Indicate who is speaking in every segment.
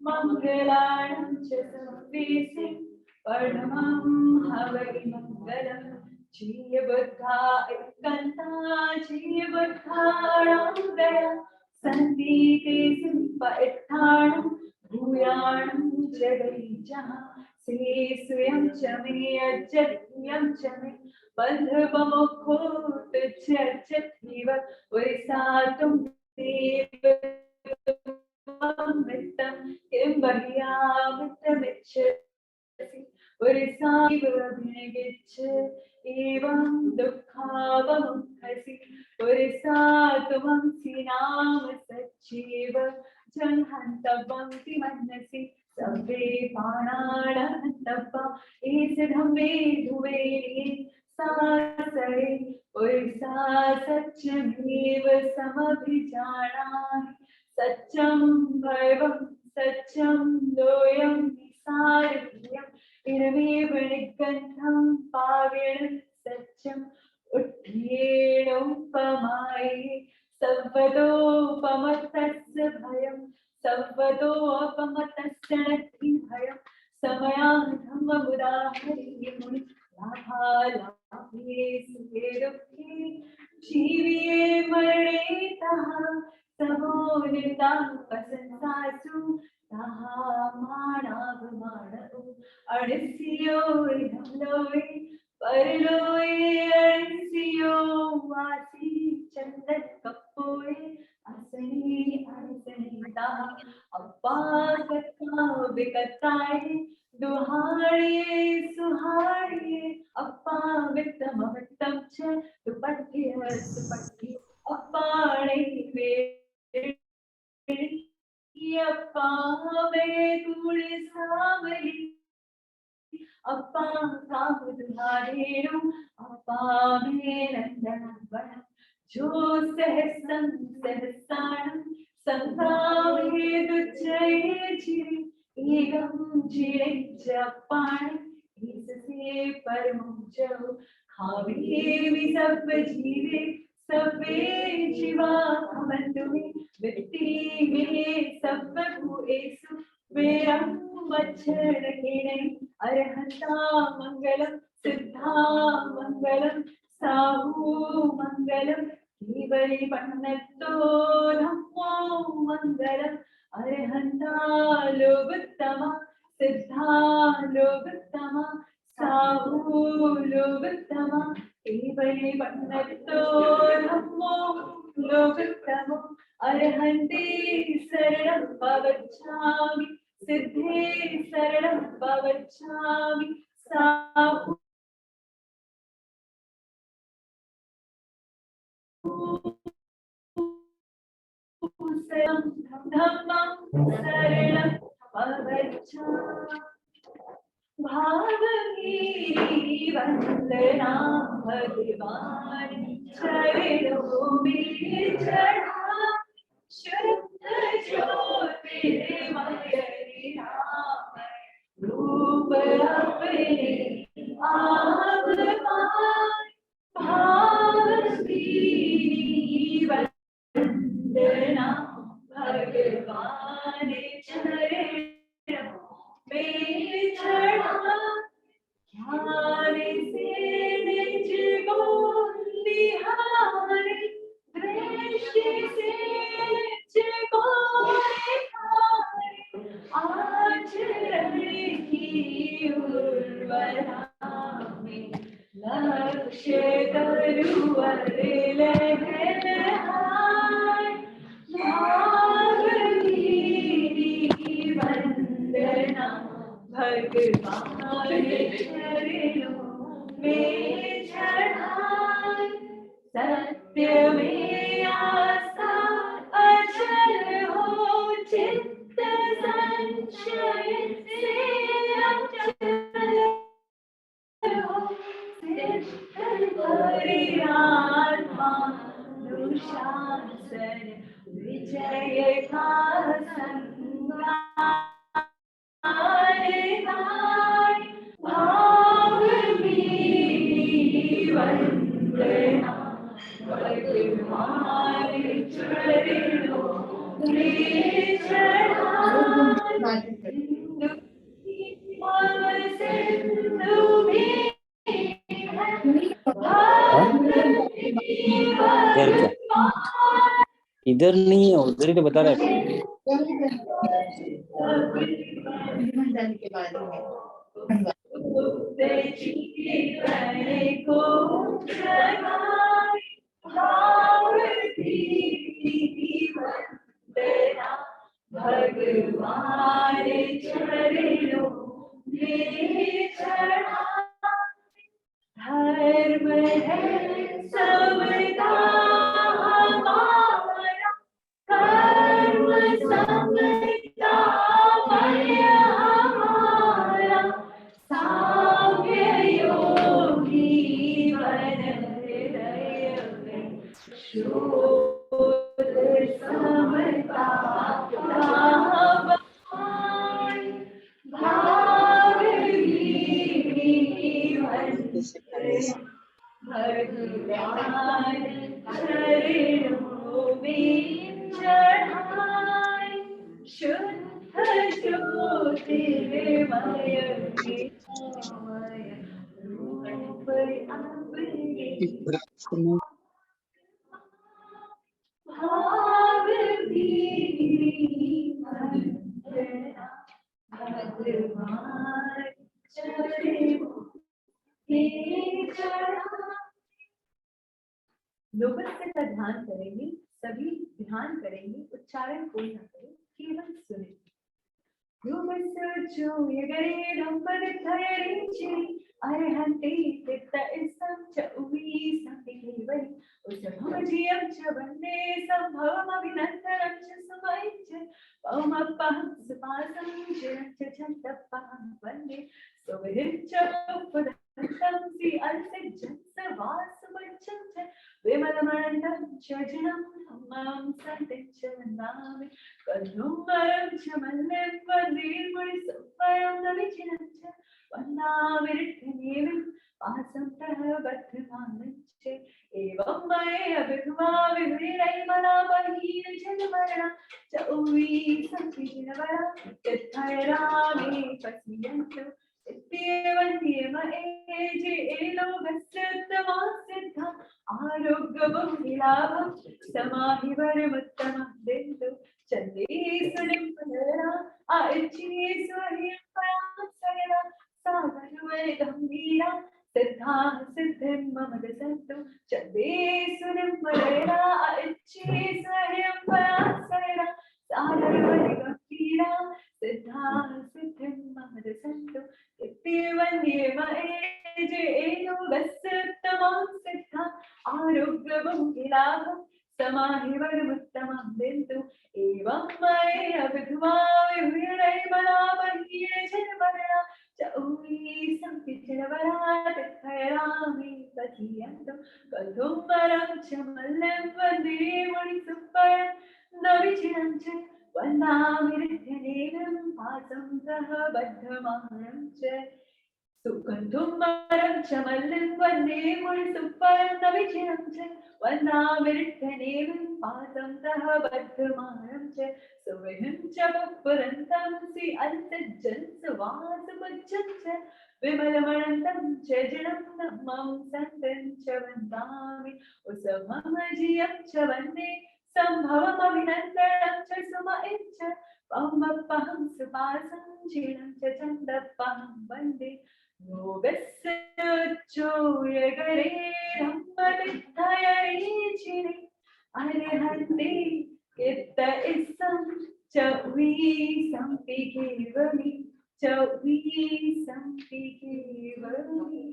Speaker 1: मंगलानं च संवेशे परमं हवै मंगलम् जीय बुद्धा एकंता जीय बुद्धाणां दया संतीते सिंपठाणं भूयाणं जगैजः से स्वयं च मे अजन्यं च मे बन्धुपमुखोत चर्चतीव वैसातुं देव मित्रं किं बह्यामित्रमिच्छसि वरिसाविवभिर्गच्छ एवं दुःखावमुखसि वरिसातुमंसि नाम सच्चैव जन्हन्तवंसि मनसि सभ्ये प्राणानहन्तव्वा एष धम्मे धुवे सासरे वरिसा सत्यमेव समभिजानामि सत्यं भैवं सत्यं लोयं निसारभ्यम् इदमेव निगन्धं पावेण सत्यम् उत्थेनोपमाये सर्वतोपमतस्य भयं सर्वतोपमतस्य नक्ति भयं समयान्धममुदाहरे मुनि लाभालाभे सुखे दुःखे जीविये मरणे तः समो नितापसंसासु तहा मानावमानौ अणस्यो धमलोय परलोय अणस्यो वासी चंदन कपोय असनी अणसनीता अप्पा कथा विकताय दुहाड़िए सुहाड़िए अप्पा वित्तम वित्तम च दुपट्टे सुपट्टे अप्पाणे वे अप्पा वे कुड़े सावली अप्पा काम तुम्हारेणु अप्पा मे नंदन वन जो सहस्रं सहस्राणं संभावे दुच्चये चिरे एवं चिरे जपाणि इससे परमं जौ खावे सब जीवे सबे जीवा अमन्तु में व्यक्ति में सब भूएसु वेरं मच्छर केने अरहंता मंगलम सिद्धा मंगलम साहू मंगलम केवली पन्नतो धम्मो मंगलम अरहंता लोभत्तमा सिद्धा लोभत्तमा साहू लोभत्तमा केवली पन्नतो धम्मो लोभत्तमो अरहन्ते शरणं भवच्छामि सिद्धे शरणं भवच्छामि साहू धम्मं शरणं भवच्छामि भावगीरी वंदना भगवान चरणों में चढ़ा शुद्ध ज्योतिर्मय राम रूप अपने आप भावगीरी वंदना भगवान चरणों में चढ़ा ज्ञान से निज को निहारे दृष्टि से निज को निहारे आचरण की उर्वरा में लक्ष्य तरुवर लहराए भावगीरी वंदना भगवान चरणों में चढ़ाए सत्य में आस्था अचल हो चित्त संशय से अचल हो सिद्ध परिआत्मा अनुशासन विजय का संग्राम भावगीरी वंदना भगवान चरणों में चढ़ाए सिंधु में
Speaker 2: इधर नहीं है, उधर ही तो बता रहा है।
Speaker 1: भगवान चरणों में चढ़ा धर्म है सबका हमारा कर्म सबका मय हमारा साम्य योगी वन हृदय में शोध समता भगवान चरणों में चढ़ाए शुद्ध ज्योतिर्मय रूप भाव भगवान चरणों लोकस्य का ध्यान करेंगे, सभी ध्यान करेंगे, उच्चारण कोई ना करे, केवल सुने। लोकस्य जो यगरे धम्मदिथयरिचि अरहन्ति चित्त इसं च उवी संतिकेवै उसभवजियं च वन्दे संभवमभिनन्दनं च सुमैश्च पवमपहं सुपासं चिरं च छन्दपहं वन्दे सुविधिं च उपदन्तं श्री अलसिज्जं स वासुमच्छं च विमलमनन्दं च जनं धम्मं सन्तिं च वन्दामि कन्नुमरं च मल्लिं वन्दे मुनिसुपरं नविचिनं च वन्दामि नित्यमेवं वासं तः बद्धमानं च एवं मये अभिघ्नाविधिरैमनापहीन जन्मरणा च उवी संविजिनवरा यत्थैरामे पश्यन्तु इत्येवन्त्यमये लोकस्योत्तमसिद्धा आरोग्यबहुलाभं समाहि वरमुत्तमं दिन्तु चन्देशुनिं पुनरा आइच्छेश्वर्यं सागरवै गम्भीरा सिद्धा सिद्धिं मम दसन्तु चन्देशुनिं पुनरा आइच्छेश्वर्यं सागरवै गम्भीरा सिद्धा सिद्धिं मम दसन्तु इत्येवन्त्यमये लोकस्योत्तमं सिद्धा आरोग्यबहुलाभं समाहि वरमुत्तमं दिन्तु एवं मये अभिघ्नाविधिरैमनापहीन जन्मरणा च उवी संविजिनवरा यत्थैरामे पश्यन्तु कथुम्बरं च मल्लिं वन्दे मुनिसुपरं नविचिनं च वन्दामि नित्यमेवं वासं सह बद्धमानं च सुगन्धुमरं च मल्लिं वन्दे मुनिसुपरं नविचिनं च वन्दामि नित्यमेवं वासं सह बद्धमानं च सुविधिं च पुरन्तं श्री अलसिज्जं स वासुमच्छं च विमलमनन्दं च जनं धम्मं सन्तं च वन्दामि उसभमजियं च वन्दे संभवमभिनन्दनं च सुमयं च पवमपहं सुपासं क्षीणं च छन्दपहं वन्दे योगस्योच्चो यगरे धम्मदिथयरिचिरे अरहन्ति चित्त इसं च उवी संपिकेवमि च उवी संपिकेवमि।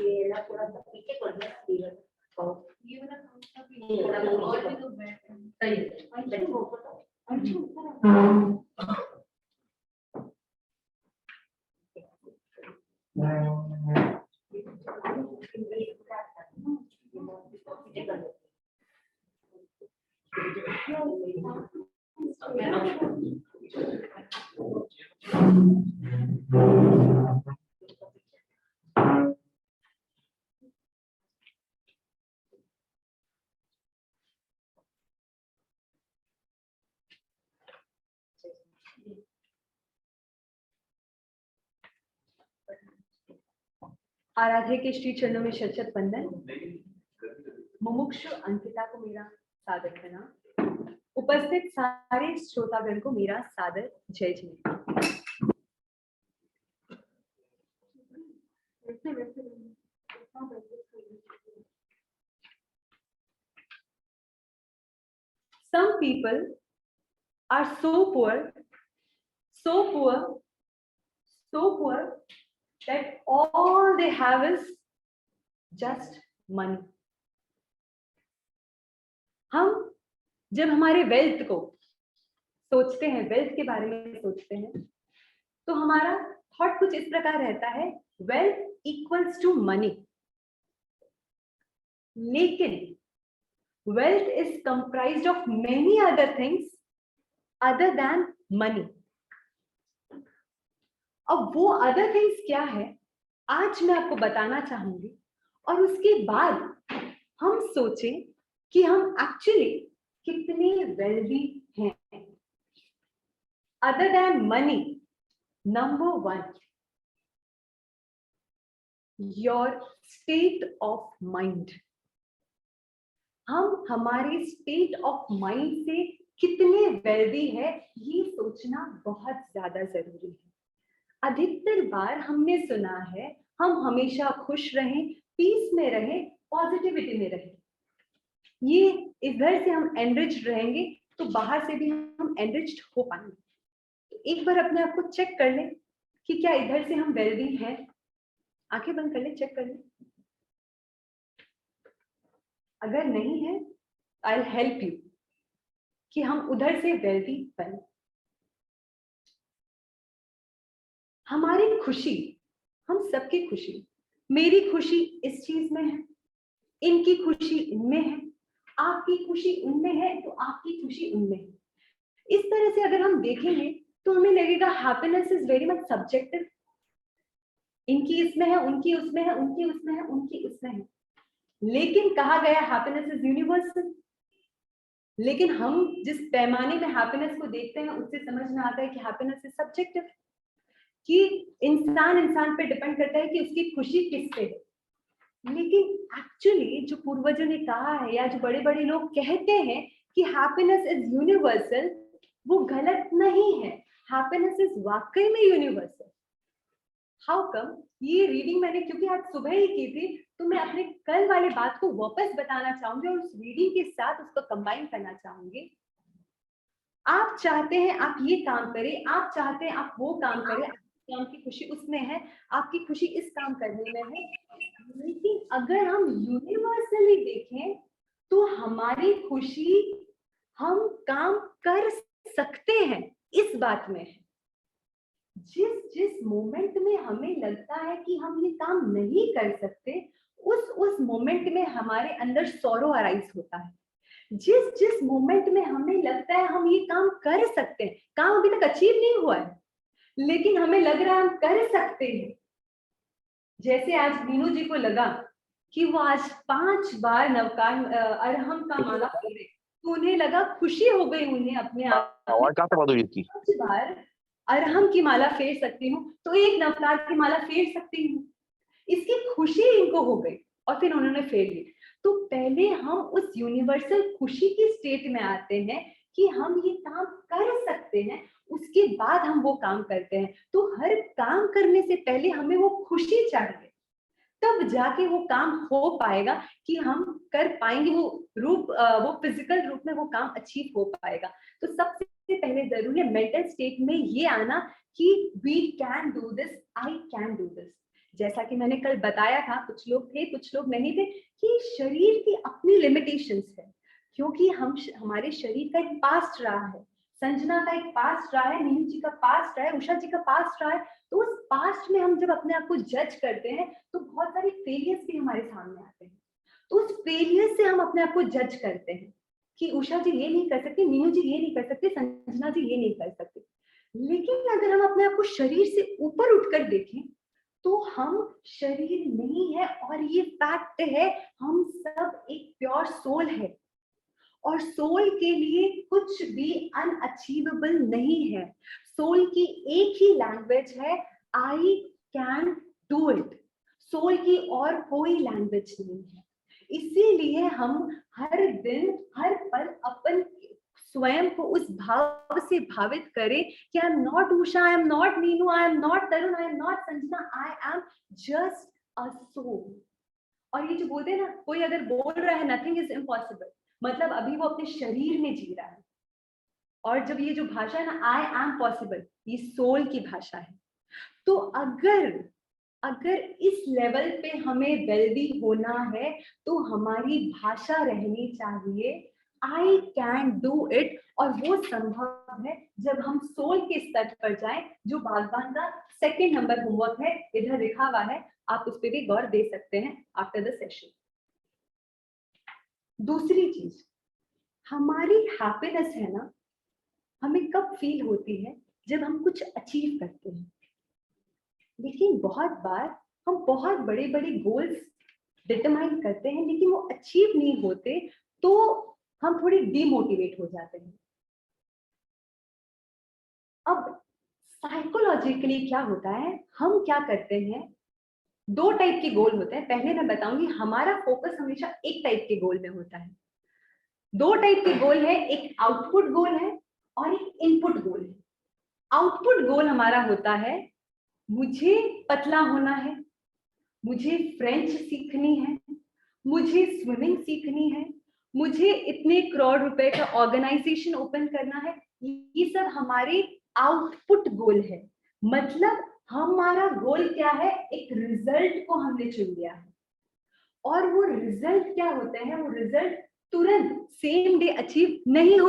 Speaker 3: ये ना पूरा पीछे कर दिया ये वाला और भी तो बैठ सही है अच्छा वो पता अच्छा
Speaker 1: आराध्य के श्री चरणों में शत शत वंदन। मुमुक्षु अंकिता को मेरा सादर प्रणाम। उपस्थित सारे श्रोतागण को मेरा सादर जय जय। Some people are so poor that all they have is just money. हम जब हमारे वेल्थ को सोचते हैं, वेल्थ के बारे में सोचते हैं, तो हमारा थॉट कुछ इस प्रकार रहता है, वेल्थ इक्वल्स टू मनी। लेकिन wealth is comprised of many other things other than money. अब वो अदर थिंग्स क्या है, आज मैं आपको बताना चाहूंगी, और उसके बाद हम सोचें कि हम एक्चुअली कितने वेल्दी हैं। Other than money, number 1, your state of mind. हम हमारे स्टेट ऑफ माइंड से कितने वेल्दी है, ये सोचना बहुत ज्यादा जरूरी है। अधिकतर बार हमने सुना है हम हमेशा खुश रहें, पीस में रहें, पॉजिटिविटी में रहें। ये इधर से हम एनरिच्ड रहेंगे तो बाहर से भी हम एनरिच्ड हो पाएंगे। तो एक बार अपने आप को चेक कर लें कि क्या इधर से हम वेल्दी हैं। आंखें बंद कर लें, चेक कर लें। अगर नहीं है, आई विल हेल्प यू कि हम उधर से वेल्दी बने। हमारी खुशी, हम सबकी खुशी, मेरी खुशी इस चीज में है, इनकी खुशी इनमें है, आपकी खुशी उनमें है, तो आपकी खुशी उनमें है। इस तरह से अगर हम देखेंगे तो हमें लगेगा happiness is very much subjective. इनकी इसमें है, उनकी उसमें है, उनकी उसमें है, उनकी उसमें है। लेकिन कहा गया हैप्पीनेस इज यूनिवर्सल। लेकिन हम जिस पैमाने में हैप्पीनेस को देखते हैं उससे समझ में आता है कि हैप्पीनेस इज सब्जेक्टिव, कि इंसान पे डिपेंड करता है कि उसकी खुशी किससे है। लेकिन एक्चुअली जो पूर्वजों ने कहा है या जो बड़े बड़े लोग कहते हैं कि हैप्पीनेस इज यूनिवर्सल, वो गलत नहीं है। हैप्पीनेस इज वाकई में यूनिवर्सल। How come? ये रीडिंग मैंने क्योंकि आज सुबह ही की थी, तो मैं अपने कल वाले बात को वापस बताना चाहूंगी और उस रीडिंग के साथ उसको कंबाइन करना चाहूंगी। आप चाहते हैं आप ये काम करें, आप चाहते हैं आप वो काम करें, काम की खुशी उसमें है, आपकी खुशी इस काम करने में है। लेकिन अगर हम यूनिवर्सली देखें तो हमारी खुशी हम काम कर सकते हैं इस बात में है। जिस मोमेंट में हमें लगता है कि हम ये काम नहीं कर सकते, उस मोमेंट में हमारे अंदर सॉरो अराइज होता है। जिस मोमेंट में हमें लगता है हम ये काम कर सकते हैं, काम अभी तक अचीव नहीं हुआ है लेकिन हमें लग रहा है हम कर सकते हैं। जैसे आज मीनू जी को लगा कि वो आज 5 बार नवकार अरहम का माला फेरे, तो उन्हें लगा, खुशी हो गई उन्हें अपने आप। 5 बार अरहम की माला फेर सकती हूँ तो एक नवकार की माला फेर सकती हूँ, इसकी खुशी इनको हो गई और फिर उन्होंने फेर ली। तो पहले हम उस यूनिवर्सल खुशी की स्टेट में आते हैं कि हम ये काम कर सकते हैं, उसके बाद हम वो काम करते हैं। तो हर काम करने से पहले हमें वो खुशी चाहिए, तब जाके वो काम हो पाएगा कि हम कर पाएंगे, वो फिजिकल रूप में वो काम अचीव हो पाएगा। तो सबसे पहले जरूरी है मेंटल स्टेट में ये आना कि we can do this, I can do this. जैसा कि मैंने कल बताया था, कुछ लोग थे कुछ लोग नहीं थे, कि शरीर की अपनी लिमिटेशंस है, क्योंकि हमारे शरीर का एक पास्ट रहा है, संजना का एक पास्ट रहा है, नीनू जी का पास्ट रहा है, उषा जी का पास्ट रहा है। तो उस पास्ट में हम जब अपने आप को जज करते हैं तो बहुत सारे फेलियर्स भी हमारे सामने आते हैं। तो उस फेलियर से हम अपने आप को जज करते हैं कि उषा जी ये नहीं कर सकती, मीनू जी ये नहीं कर सकते, संजना जी ये नहीं कर सकते। लेकिन अगर हम अपने आप को शरीर से ऊपर उठकर देखें तो हम शरीर नहीं है, और ये फैक्ट है, हम सब एक प्योर सोल है, और सोल के लिए कुछ भी अनअचीवेबल नहीं है। सोल की एक ही लैंग्वेज है, I can do it. Soul की और कोई लैंग्वेज नहीं है। इसीलिए हम हर दिन हर पल अपन स्वयं को उस भाव से भावित करें कि I am not Usha, I am not Neenu, I am not Tarun, I am not Sanjana, I am just a soul. और ये जो बोलते हैं ना, कोई अगर बोल रहा है नथिंग इज इम्पॉसिबल, मतलब अभी वो अपने शरीर में जी रहा है। और जब ये जो भाषा है ना, आई एम पॉसिबल, ये सोल की भाषा है। तो अगर इस लेवल पे हमें वेल्दी होना है तो हमारी भाषा रहनी चाहिए आई कैन डू इट। और वो संभव है जब हम सोल के स्तर पर जाएं, जो बागबान का 2nd नंबर होमवर्क है, इधर लिखा हुआ है, आप उस पर भी गौर दे सकते हैं आफ्टर द सेशन। दूसरी चीज, हमारी हैप्पीनेस है ना, हमें कब फील होती है, जब हम कुछ अचीव करते हैं। लेकिन बहुत बार हम बहुत बड़े बड़े गोल्स डिटरमाइन करते हैं, लेकिन वो अचीव नहीं होते तो हम थोड़े डिमोटिवेट हो जाते हैं। अब साइकोलॉजिकली क्या होता है, हम क्या करते हैं, 2 टाइप के गोल होते हैं। पहले मैं बताऊंगी, हमारा फोकस हमेशा एक टाइप के गोल में होता है। 2 टाइप के गोल है, एक आउटपुट गोल है और एक इनपुट गोल है। आउटपुट गोल हमारा होता है, मुझे पतला होना है, मुझे फ्रेंच सीखनी है, मुझे स्विमिंग सीखनी है, मुझे इतने करोड़ रुपए का ऑर्गेनाइजेशन ओपन करना है। ये सब हमारे आउटपुट गोल है। मतलब हमारा गोल क्या है, एक रिजल्ट को हमने चुन लिया है, और वो रिजल्ट क्या होते हैं, वो रिजल्ट तुरंत सेम डे अचीव नहीं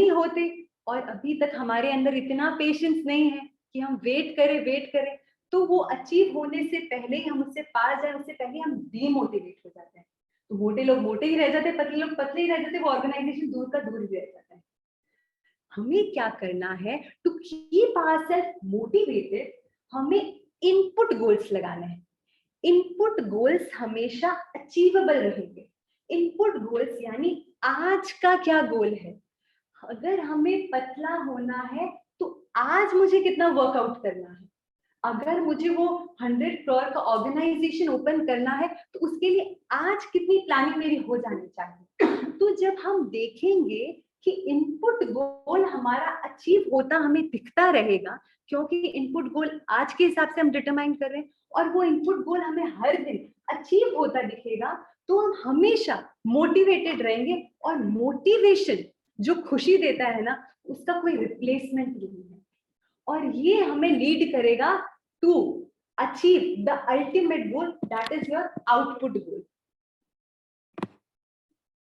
Speaker 1: होते। और अभी तक हमारे अंदर इतना पेशेंस नहीं है कि हम वेट करें, तो वो अचीव होने से पहले ही हम उससे पार जाए, उससे पहले हम डीमोटिवेट हो जाते हैं। तो मोटे लोग मोटे ही रह जाते हैं, पतले लोग पतले ही रह जाते हैं, वो ऑर्गेनाइजेशन दूर का दूर ही रह जाता है। हमें क्या करना है, टू कीप आवरसेल्फ मोटिवेटेड, हमें इनपुट गोल्स लगाने हैं। इनपुट गोल्स हमेशा अचीवेबल रहेंगे। इनपुट गोल्स यानी आज का क्या गोल है। अगर हमें पतला होना है तो आज मुझे कितना वर्कआउट करना है। अगर मुझे वो 100 करोड़ का ऑर्गेनाइजेशन ओपन करना है तो उसके लिए आज कितनी प्लानिंग मेरी हो जानी चाहिए। तो जब हम देखेंगे कि इनपुट गोल हमारा अचीव होता हमें दिखता रहेगा, क्योंकि इनपुट गोल आज के हिसाब से हम डिटरमाइन कर रहे हैं, और वो इनपुट गोल हमें हर दिन अचीव होता दिखेगा, तो हम हमेशा मोटिवेटेड रहेंगे। और मोटिवेशन जो खुशी देता है ना, उसका कोई रिप्लेसमेंट नहीं है। और ये हमें लीड करेगा to achieve the ultimate goal, that is your output goal.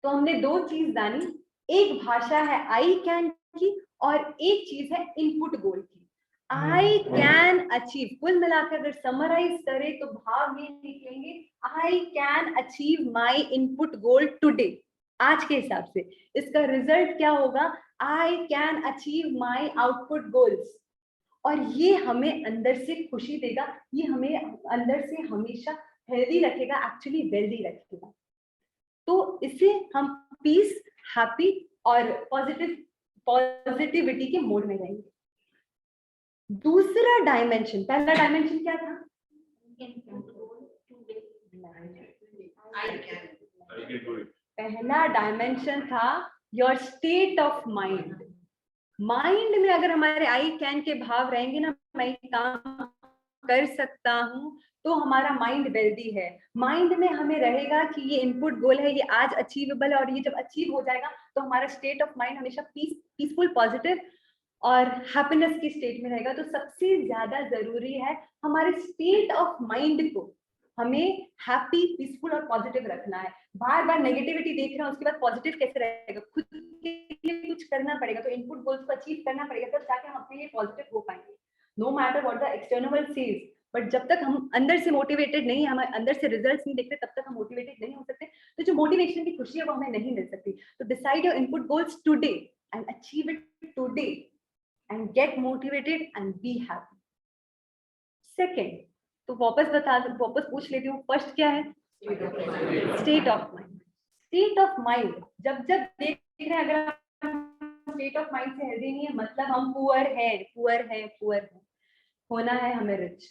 Speaker 1: तो हमने 2 चीज जानी, एक भाषा है आई कैन की और एक चीज है इनपुट गोल की। आई कैन अचीव, कुल मिलाकर अगर समराइज करें तो भाव ये निकलेंगे, I can achieve my input goal today. आज के हिसाब से इसका रिजल्ट क्या होगा, I can achieve my output goals. और ये हमें अंदर से खुशी देगा, ये हमें अंदर से हमेशा हेल्दी रखेगा, एक्चुअली वेल्दी रखेगा। तो इससे हम पीस, हैप्पी और पॉजिटिविटी के मोड में रहेंगे। दूसरा डायमेंशन, पहला डायमेंशन क्या था, पहला डायमेंशन था your state of mind. Mind में अगर हमारे आई कैन के भाव रहेंगे ना, मैं काम कर सकता हूँ, तो हमारा माइंड वेल्दी है। माइंड में हमें रहेगा कि ये इनपुट गोल है, ये आज अचीवेबल है, और ये जब अचीव हो जाएगा तो हमारा स्टेट ऑफ माइंड हमेशा पीसफुल, पॉजिटिव और हैप्पीनेस की स्टेट में रहेगा। तो सबसे ज्यादा जरूरी है हमारे स्टेट ऑफ माइंड को हमें हैप्पी, पीसफुल और पॉजिटिव रखना है। बार बार नेगेटिविटी देख रहे हैं, उसके बाद पॉजिटिव कैसे रहेगा, खुद के लिए कुछ करना पड़ेगा, तो इनपुट गोल्स को अचीव करना पड़ेगा, तब जाके हम अपने लिए पॉजिटिव हो पाएंगे। No matter what the external world says, but जब तक हम अंदर से मोटिवेटेड नहीं, हम अंदर से रिजल्ट्स नहीं देखते, तब तक हम मोटिवेटेड नहीं हो सकते। तो जो मोटिवेशन की खुशी है वो हमें नहीं मिल सकती। तो decide your input goals today and achieve it today and get motivated and be happy. Second, तो वापस पूछ लेती हूँ, फर्स्ट क्या है? State of mind. State of mind जब देख रहे हैं, अगर स्टेट ऑफ माइंड से हेल्दी नहीं है, मतलब हम पुअर है, होना है हमें रिच।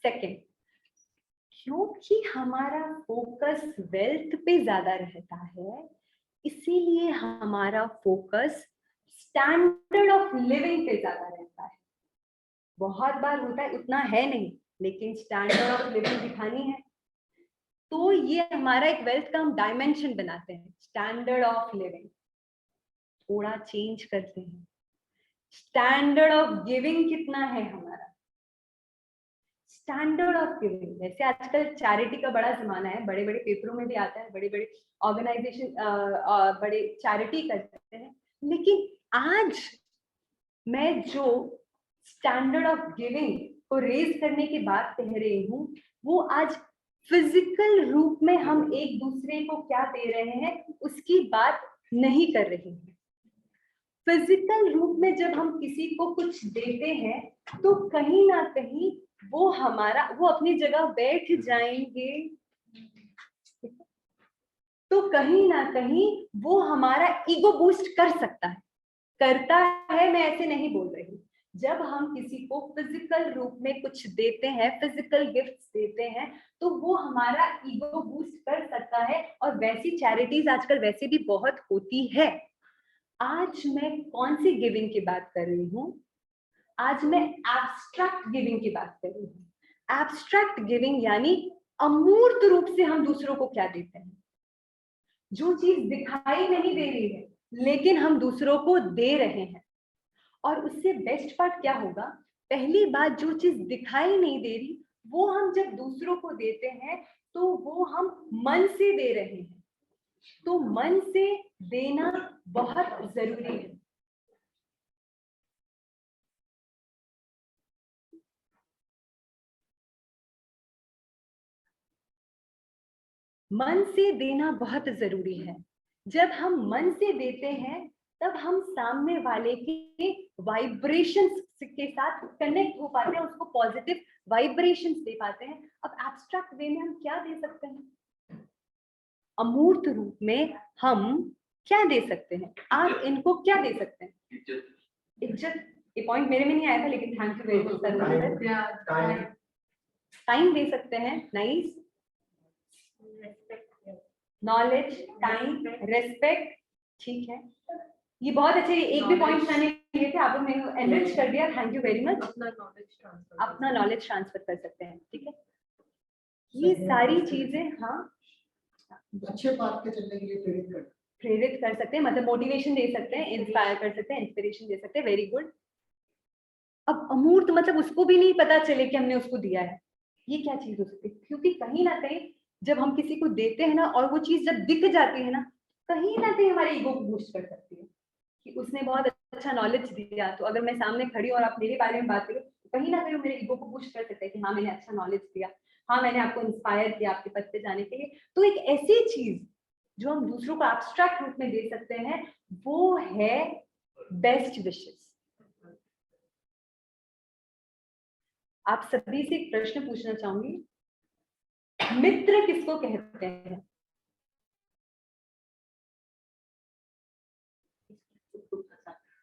Speaker 1: सेकेंड, क्योंकि हमारा फोकस वेल्थ पे ज्यादा रहता है, इसीलिए हमारा फोकस स्टैंडर्ड ऑफ लिविंग पे ज्यादा रहता है। बहुत बार होता है, उतना है नहीं, लेकिन स्टैंडर्ड ऑफ लिविंग दिखानी है, तो ये हमारा एक वेल्थ का हम डायमेंशन बनाते हैं। स्टैंडर्ड ऑफ लिविंग थोड़ा चेंज करते हैं। स्टैंडर्ड ऑफ गिविंग कितना है हमारा? स्टैंडर्ड ऑफ गिविंग, जैसे आजकल चैरिटी का बड़ा जमाना है, बड़े बड़े पेपरों में भी आता है, बड़े बड़े ऑर्गेनाइजेशन बड़े चैरिटी करते हैं, लेकिन आज मैं जो स्टैंडर्ड ऑफ गिविंग को रेज करने की बात कह रही हूँ, वो आज फिजिकल रूप में हम एक दूसरे को क्या दे रहे हैं उसकी बात नहीं कर रही हूँ। फिजिकल रूप में जब हम किसी को कुछ देते हैं, तो कहीं ना कहीं वो अपनी जगह बैठ जाएंगे, तो कहीं ना कहीं वो हमारा ईगो बूस्ट कर सकता है, करता है, मैं ऐसे नहीं बोल रही। जब हम किसी को फिजिकल रूप में कुछ देते हैं, फिजिकल गिफ्ट्स देते हैं, तो वो हमारा ईगो बूस्ट कर सकता है, और वैसी चैरिटीज आजकल वैसे भी बहुत होती है। आज मैं कौन सी गिविंग की बात कर रही हूँ? आज मैं एब्स्ट्रैक्ट गिविंग की बात कर रही हूँ। एब्स्ट्रैक्ट गिविंग यानी अमूर्त रूप से हम दूसरों को क्या देते हैं, जो चीज दिखाई नहीं दे रही है लेकिन हम दूसरों को दे रहे हैं। और उससे बेस्ट पार्ट क्या होगा? पहली बात, जो चीज दिखाई नहीं दे रही, वो हम जब दूसरों को देते हैं तो वो हम मन से दे रहे हैं। तो मन से देना बहुत जरूरी है। मन से देना बहुत जरूरी है। जब हम मन से देते हैं, तब हम सामने वाले के वाइब्रेशंस के साथ कनेक्ट हो पाते हैं, उसको पॉजिटिव वाइब्रेशंस दे पाते हैं। अब एब्स्ट्रैक्ट वे में हम क्या दे सकते हैं? अमूर्त रूप में हम क्या दे सकते हैं? आप इनको क्या दे सकते हैं? इज्जत। ये पॉइंट मेरे में नहीं आया था, लेकिन thank you very much. Time दे सकते हैं, नाइस। नॉलेज, टाइम, रेस्पेक्ट, ठीक है, ये बहुत अच्छे। एक भी पॉइंट मैंने लिए थे, आपने मैंने एनरिच कर दिया, थैंक यू वेरी मच। अपना नॉलेज ट्रांसफर कर सकते हैं, ठीक है, ये सारी चीजें। हाँ,
Speaker 4: अच्छे बात के चलने के लिए
Speaker 1: प्रेरित कर सकते हैं, मतलब मोटिवेशन दे सकते हैं, इंस्पायर कर सकते हैं, इंस्पिरेशन दे सकते हैं, वेरी गुड। अब अमूर्त मतलब उसको भी नहीं पता चले कि हमने उसको दिया है, ये क्या चीज हो सकती है? क्योंकि कहीं ना कहीं जब हम किसी को देते हैं ना, और वो चीज जब दिख जाती है ना कहीं हमारे ईगो को बूस्ट कर सकती है कि उसने बहुत अच्छा नॉलेज दिया। तो अगर मैं सामने खड़ी और आप मेरे बारे में बात करो, तो कहीं ना कहीं मेरे ईगो को बूस्ट कर सकते हैं कि हाँ मैंने अच्छा नॉलेज दिया, हाँ मैंने आपको इंस्पायर किया आपके पद पे जाने के लिए। तो एक ऐसी चीज जो हम दूसरों को एब्स्ट्रैक्ट रूप में दे सकते हैं, वो है बेस्ट विशेस। आप सभी से एक प्रश्न पूछना चाहूंगी, मित्र किसको कहते हैं?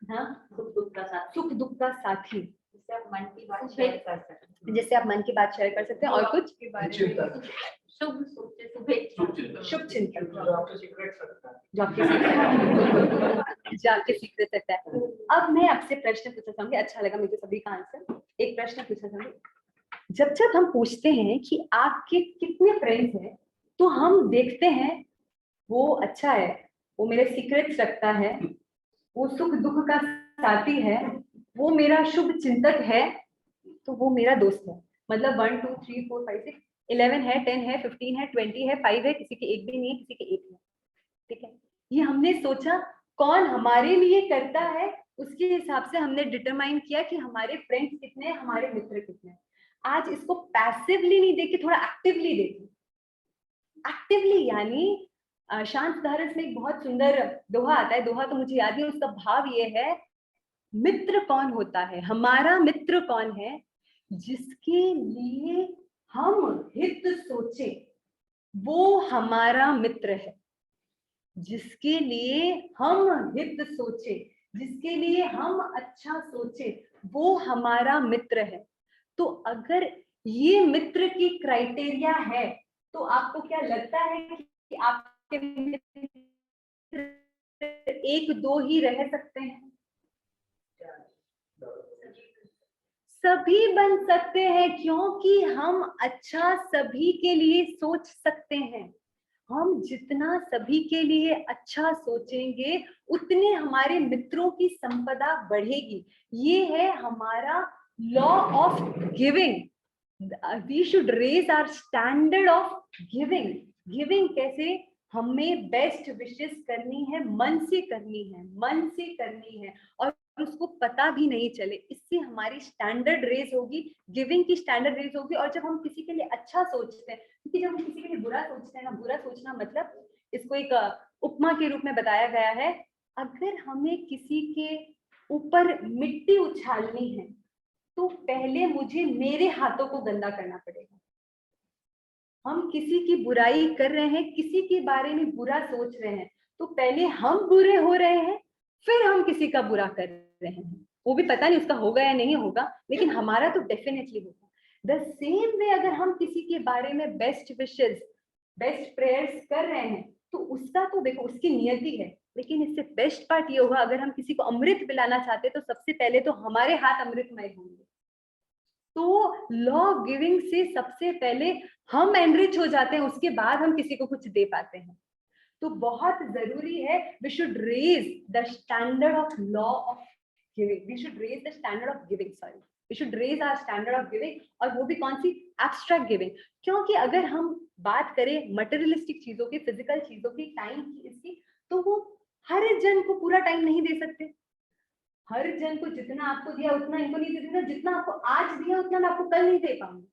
Speaker 1: हाँ,
Speaker 3: सुख दुख का साथ,
Speaker 1: सुख दुख का साथी,
Speaker 3: जिससे आप मन की बात शेयर कर सकते हैं,
Speaker 1: जिससे आप मन की बात शेयर कर सकते हैं, और कुछ
Speaker 3: के बारे में शुभ सोचे,
Speaker 1: शुभ चिंतन,
Speaker 4: जो आपके सीक्रेट सकता है,
Speaker 1: जो आपके सीक्रेट सकता है। अब मैं आपसे प्रश्न पूछना चाहूंगी, अच्छा लगा मुझे सभी का आंसर। एक प्रश्न पूछना चाहूंगी, जब हम पूछते हैं कि आपके कितने फ्रेंड्स हैं, तो हम देखते हैं वो अच्छा है, वो मेरे सीक्रेट्स रखता है, वो सुख दुख का साथी है, वो मेरा शुभ चिंतक है, तो वो मेरा दोस्त है। मतलब 1 2 3 4 5 6 11 है, 10 है, 15 है, 20 है, 5 है, किसी के एक भी नहीं है, किसी के एक है, ठीक है। ये हमने सोचा कौन हमारे लिए करता है उसके हिसाब से हमने डिटरमाइन किया कि हमारे फ्रेंड्स कितने हैं, हमारे मित्र कितने हैं। आज इसको पैसिवली नहीं देखे, थोड़ा एक्टिवली देखें। एक्टिवली यानी शांत धारस में एक बहुत सुंदर दोहा आता है, दोहा तो मुझे याद नहीं, उसका भाव ये है, मित्र कौन होता है, हमारा मित्र कौन है, जिसके लिए हम हित सोचे वो हमारा मित्र है। जिसके लिए हम हित सोचे, जिसके लिए हम अच्छा सोचे, वो हमारा मित्र है। तो अगर ये मित्र की क्राइटेरिया है तो आपको क्या लगता है कि आपके मित्र एक दो ही रह सकते हैं? सभी बन सकते हैं, क्योंकि हम अच्छा सभी के लिए सोच सकते हैं। हम जितना सभी के लिए अच्छा सोचेंगे उतने हमारे मित्रों की संपदा बढ़ेगी। ये है हमारा law of giving. We should raise our standard of giving. Giving कैसे? हमें बेस्ट विशेस करनी है, मन से करनी है, मन से करनी है, और उसको पता भी नहीं चले। इससे हमारी स्टैंडर्ड रेज होगी, गिविंग की स्टैंडर्ड रेज होगी। और जब हम किसी के लिए अच्छा सोचते हैं, क्योंकि जब हम किसी के लिए बुरा सोचते हैं ना, बुरा सोचना मतलब, इसको एक उपमा के रूप में बताया गया है, अगर हमें किसी के ऊपर मिट्टी उछालनी है तो पहले मुझे मेरे हाथों को गंदा करना पड़ेगा। हम किसी की बुराई कर रहे हैं, किसी के बारे में बुरा सोच रहे हैं, तो पहले हम बुरे हो रहे हैं, फिर हम किसी का बुरा कर रहे हैं। वो भी पता नहीं उसका होगा या नहीं होगा, लेकिन हमारा तो डेफिनेटली होगा। द सेम वे अगर हम किसी के बारे में बेस्ट विशेस, बेस्ट प्रेयर्स कर रहे हैं, तो उसका तो देखो उसकी नियति है, लेकिन इससे बेस्ट पार्ट ये होगा, अगर हम किसी को अमृत पिलाना चाहते हैं तो सबसे पहले तो हमारे हाथ अमृतमय होंगे। तो लॉ ऑफ गिविंग से सबसे पहले हम एनरिच हो जाते हैं, उसके बाद हम किसी को कुछ दे पाते हैं। तो बहुत जरूरी है, we should raise the standard of law of giving, we should raise the standard of giving, sorry, we should raise our standard of giving. और वो भी कौन सी? Abstract giving. क्योंकि अगर हम बात करें मटेरियलिस्टिक चीजों की, फिजिकल चीजों की, टाइम की, इसकी, तो वो हर जन को पूरा टाइम नहीं दे सकते। हर जन को जितना आपको दिया उतना इनको नहीं दे सकता, जितना आपको आज दिया उतना मैं आपको कल नहीं दे पाऊंगी।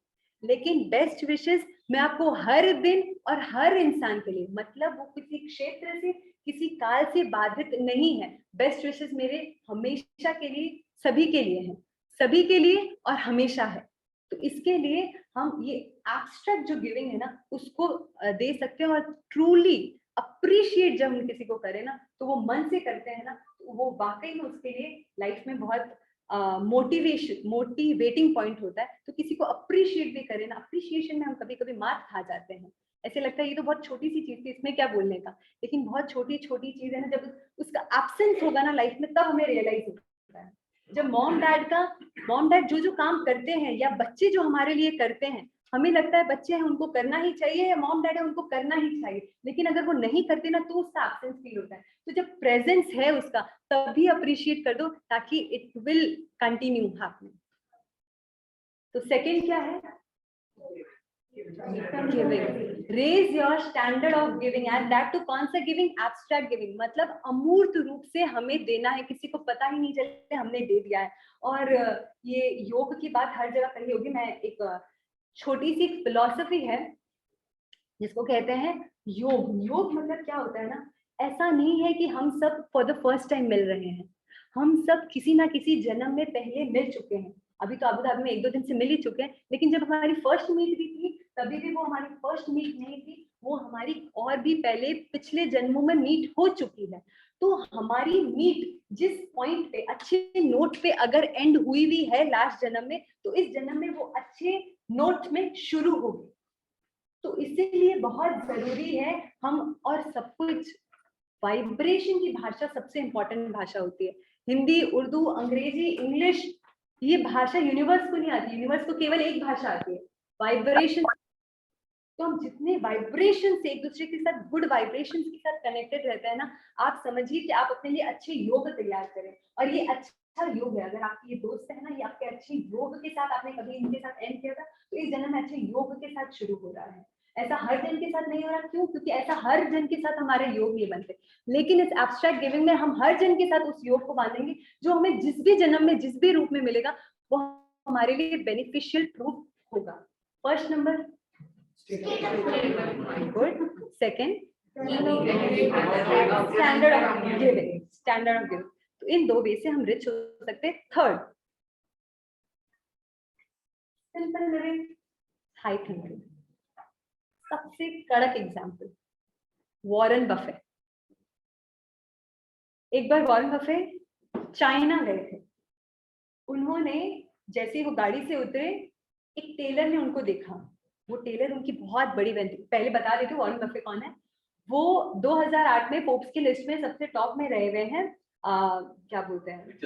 Speaker 1: लेकिन बेस्ट विशेस मैं आपको हर दिन और हर इंसान के लिए, मतलब वो किसी क्षेत्र से, किसी काल से बाधित नहीं है। बेस्ट विशेस मेरे हमेशा के लिए, सभी के लिए हैं, सभी के लिए और हमेशा है। तो इसके लिए हम ये एब्स्ट्रैक्ट जो गिविंग है ना, उसको दे सकते हैं। और ट्रूली अप्रिशिएट जब हम किसी को करें ना, तो वो मन से करते हैं ना, तो वो वाकई में उसके लिए लाइफ में बहुत मोटिवेटिंग पॉइंट होता है। तो किसी को अप्रिशिएट भी करें ना, अप्रिशिएशन में हम कभी कभी मात खा जाते हैं, ऐसे लगता है ये तो बहुत छोटी सी चीज थी, इसमें क्या बोलने का। लेकिन बहुत छोटी छोटी चीज है ना, जब उसका एब्सेंस होगा ना लाइफ में, तब हमें रियलाइज होता है। जब मॉम डैड जो जो काम करते हैं, या बच्चे जो हमारे लिए करते हैं, हमें लगता है बच्चे हैं उनको करना ही चाहिए, या मॉम डैड है उनको करना ही चाहिए, लेकिन अगर वो नहीं करते ना तो उसका एब्सेंस फील होता है। तो जब प्रेजेंस है उसका, तभी अप्रिशिएट कर दो, ताकि इट विल कंटिन्यू हैपनिंग। तो सेकंड क्या है? Giving. Raise your standard of giving, and that too कौन सा गिविंग? एब्स्ट्रैक्ट गिविंग, मतलब अमूर्त रूप से हमें देना है, किसी को पता ही नहीं चले हमने दे दिया है। और ये योग की बात हर जगह कही होगी। मैं एक छोटी सी फिलॉसफी है जिसको कहते हैं योग। योग मतलब क्या होता है ना, ऐसा नहीं है कि हम सब फॉर द फर्स्ट टाइम मिल रहे हैं, हम सब किसी ना किसी जन्म में पहले मिल चुके हैं। अभी तो अबू धाबी में 1-2 दिन से मिल ही चुके हैं, लेकिन जब हमारी फर्स्ट मीट भी थी, तभी भी वो हमारी फर्स्ट मीट नहीं थी, वो हमारी और भी पहले पिछले जन्मों में मीट हो चुकी है। तो हमारी मीट जिस पॉइंट पे, अच्छे नोट पे अगर एंड हुई भी है लास्ट जन्म में, तो इस जन्म में वो अच्छे नोट में शुरू होगी। तो इसीलिए बहुत जरूरी है हम, और सब कुछ वाइब्रेशन की भाषा सबसे इंपॉर्टेंट भाषा होती है। हिंदी, उर्दू, अंग्रेजी, इंग्लिश, ये भाषा यूनिवर्स को नहीं आती, यूनिवर्स को केवल एक भाषा आती है, वाइब्रेशन। तो हम जितने वाइब्रेशन से एक दूसरे के साथ, गुड वाइब्रेशन के साथ कनेक्टेड रहते हैं ना, आप समझिए कि आप अपने लिए अच्छे योग तैयार करें। और ये अच्छा योग है, अगर आपके ये दोस्त है ना, ये आपके अच्छे योग के साथ, आपने कभी इनके साथ एंड किया था, तो इस जन्म में अच्छे योग के साथ शुरू हो रहा है। ऐसा हर जन के साथ नहीं हो रहा, क्यों? क्योंकि ऐसा हर जन के साथ हमारे योग नहीं बनते, लेकिन इस एब्स्ट्रैक्ट गिविंग में हम हर जन के साथ उस योग को बांधेंगे जो हमें जिस भी जन्म में जिस भी रूप में मिलेगा वो हमारे लिए बेनिफिशियल प्रूफ होगा। First number, good. Second, standard of giving, standard of giving. तो इन दो वे से हम रिच हो सकते हैं। Third, simple living, high thinking. सबसे कड़क एग्जांपल वॉरेन बफे। एक बार वॉरेन बफे चाइना गए थे। उन्होंने जैसे ही वो गाड़ी से उतरे, एक टेलर ने उनको देखा। वो टेलर उनकी बहुत बड़ी बहन थी। पहले बता देती हूँ वॉरेन बफे कौन है। वो 2008 में फोर्ब्स की लिस्ट में सबसे टॉप में रहे हुए हैं। क्या बोलते हैं,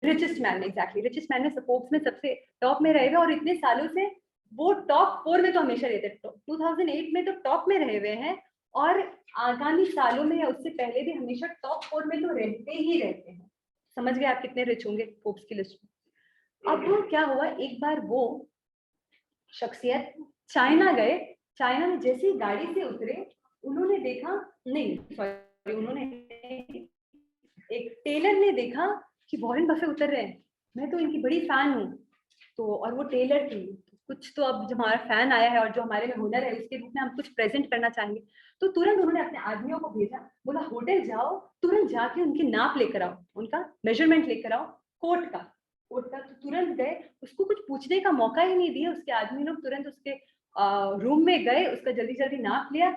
Speaker 1: richest man, exactly richest man में फोर्ब्स में सबसे टॉप में रहे हुए, और इतने सालों से वो टॉप 4 में तो हमेशा रहते हैं। 2008 में तो टॉप में रहे हुए हैं, और आगामी सालों में या उससे पहले भी हमेशा टॉप 4 में तो रहते ही रहते हैं। समझ गए आप कितने रिच होंगे फोर्ब्स की लिस्ट में। अब क्या हुआ, एक बार वो शख्सियत चाइना गए। चाइना में जैसे ही गाड़ी से उतरे, उन्होंने देखा, नहीं सॉरी, उन्होंने एक टेलर ने देखा कि वॉरेन बफे उतर रहे हैं, मैं तो इनकी बड़ी फैन हूँ। तो और वो टेलर थी, कुछ तो अब जब हमारा फैन आया है और जो हमारे में हुनर है उसके रूप में हम कुछ प्रेजेंट करना चाहेंगे। तो तुरंत उन्होंने अपने आदमियों को भेजा, बोला होटल जाओ, तुरंत जाके उनकी नाप लेकर आओ, उनका मेजरमेंट लेकर आओ कोट का। तो तुरंत गए, उसको कुछ पूछने का मौका ही नहीं दिया। उसके आदमी लोग तुरंत उसके रूम में गए, उसका जल्दी जल्दी नाप लिया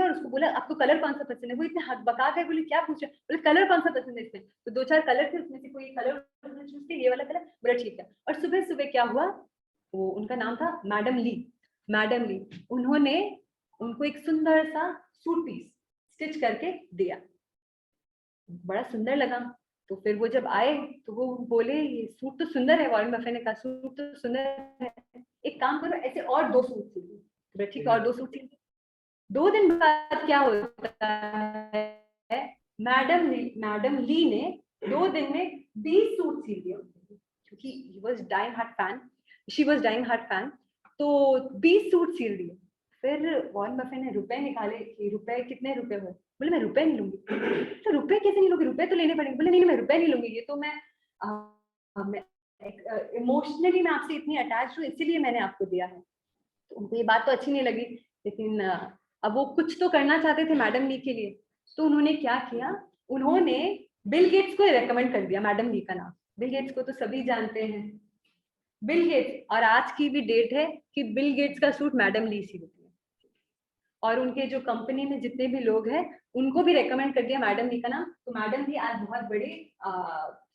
Speaker 1: और उसको बोला आपको कलर कौन सा पसंद है। वो इतने हक बका गए, बोले क्या पूछ रहे, बोले कलर कौन सा पसंद है इसमें। तो 2-4 कलर थे, उसमें से कोई कलर चूज किया, ये वाला कलर, बोला ठीक है। और सुबह सुबह क्या हुआ, वो उनका नाम था मैडम ली। मैडम ली, उन्होंने उनको एक सुंदर सा सूट पीस स्टिच करके दिया, बड़ा सुंदर लगा। तो फिर वो जब आए तो वो बोले ये सूट तो सुंदर है। वॉरेन बफे ने कहा सूट तो सुंदर है, एक काम करो ऐसे और 2 सूट सिल। ठीक है, और 2 सूट सिल। 2 दिन बाद क्या होता है, मैडम ली ने 2 दिन में 20 सूट सिल दिए, क्योंकि she was dying heart fan. तो 20 सूट सिल दिए। फिर वॉरेन बफे ने रुपए निकाले कि रुपए कितने रुपए हुए। बोले मैं रुपए नहीं लूंगी। तो रुपए कैसे नहीं लोगे, रुपए तो लेने पड़ेंगे। बोले नहीं मैं रुपए नहीं लूंगी, ये तो मैं इमोशनली मैं आपसे इतनी अटैच हूँ, इसीलिए मैंने आपको दिया है। तो उनको ये बात तो अच्छी नहीं लगी, लेकिन अब वो कुछ तो करना चाहते थे मैडम ली के लिए। तो उन्होंने क्या किया, उन्होंने बिल गेट्स को रेकमेंड कर दिया। मैडम ली का नाम, बिल गेट्स को तो सभी जानते हैं, बिल गेट्स। और आज की भी डेट है कि बिल गेट्स का सूट मैडम ली सिलती है, और उनके जो कंपनी में जितने भी लोग हैं उनको भी रेकमेंड कर दिया मैडम ली का नाम। तो मैडम भी आज बहुत बड़े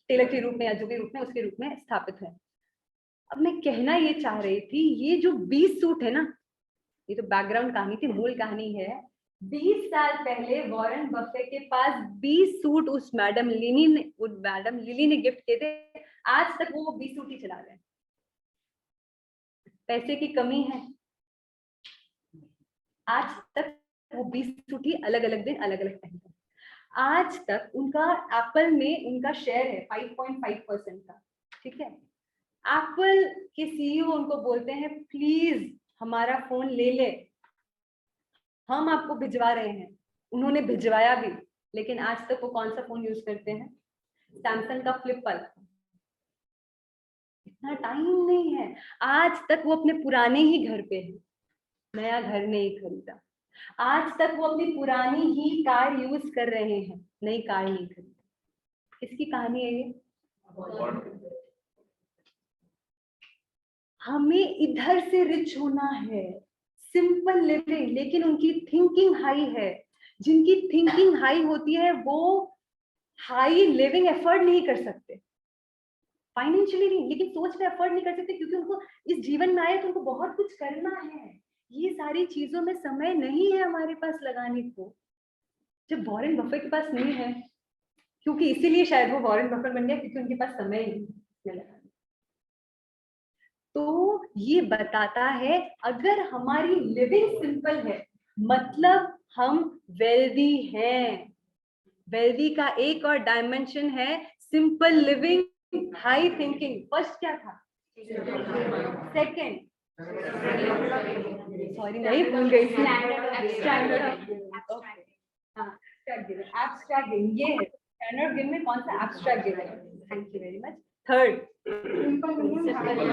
Speaker 1: टेलर के रूप में या जो भी रूप में उसके रूप में स्थापित है। अब मैं कहना ये चाह रही थी, ये जो 20 सूट है ना, ये तो बैकग्राउंड कहानी थी, मूल कहानी है 20 साल पहले वॉरेन बफे के पास 20 सूट उस मैडम लिली ने गिफ्ट किए थे। आज तक वो 20 सूट ही चला रहे हैं। पैसे की कमी है, आज तक वो 20 सूट ही अलग अलग दिन अलग अलग पहनते हैं। आज तक उनका एप्पल में उनका शेयर है 5.5% का, ठीक है। एप्पल के सीईओ उनको बोलते हैं प्लीज हमारा फोन ले ले, हम आपको भिजवा रहे हैं। उन्होंने भिजवाया भी, लेकिन आज तक वो कौन सा फोन यूज करते हैं, सैमसंग का फ्लिप वाला। इतना टाइम नहीं है, आज तक वो अपने पुराने ही घर पे है, नया घर नहीं खरीदा। आज तक वो अपनी पुरानी ही कार यूज कर रहे हैं, नई कार नहीं खरीदी। किसकी कहानी है ये? हमें इधर से रिच होना है, सिंपल लिविंग, लेकिन उनकी थिंकिंग हाई है। जिनकी थिंकिंग हाई होती है वो हाई लिविंग एफर्ट नहीं कर सकते, फाइनेंशियली नहीं, लेकिन सोच में एफर्ट नहीं कर सकते, क्योंकि उनको इस जीवन में आए तो उनको बहुत कुछ करना है। ये सारी चीजों में समय नहीं है हमारे पास लगाने को, जब वॉरेन बफे के पास नहीं है। क्योंकि इसीलिए शायद वो वॉरेन बफे बन गया, क्योंकि उनके पास समय नहीं है। तो ये बताता है अगर हमारी लिविंग सिंपल है मतलब हम वेल्दी हैं। वेल्दी का एक और डायमेंशन है simple living, high thinking. First क्या था? सेकंड सॉरी नहीं भूल गई थी।
Speaker 3: Standard of
Speaker 1: ओके, हाँ, एब्स्ट्रैक्ट गिवन, एब्स्ट्रैक्ट गिवन ये है। स्टैंडर्ड गिवन में कौन सा एब्स्ट्रैक्ट गिवन है? Thank you very much. Third,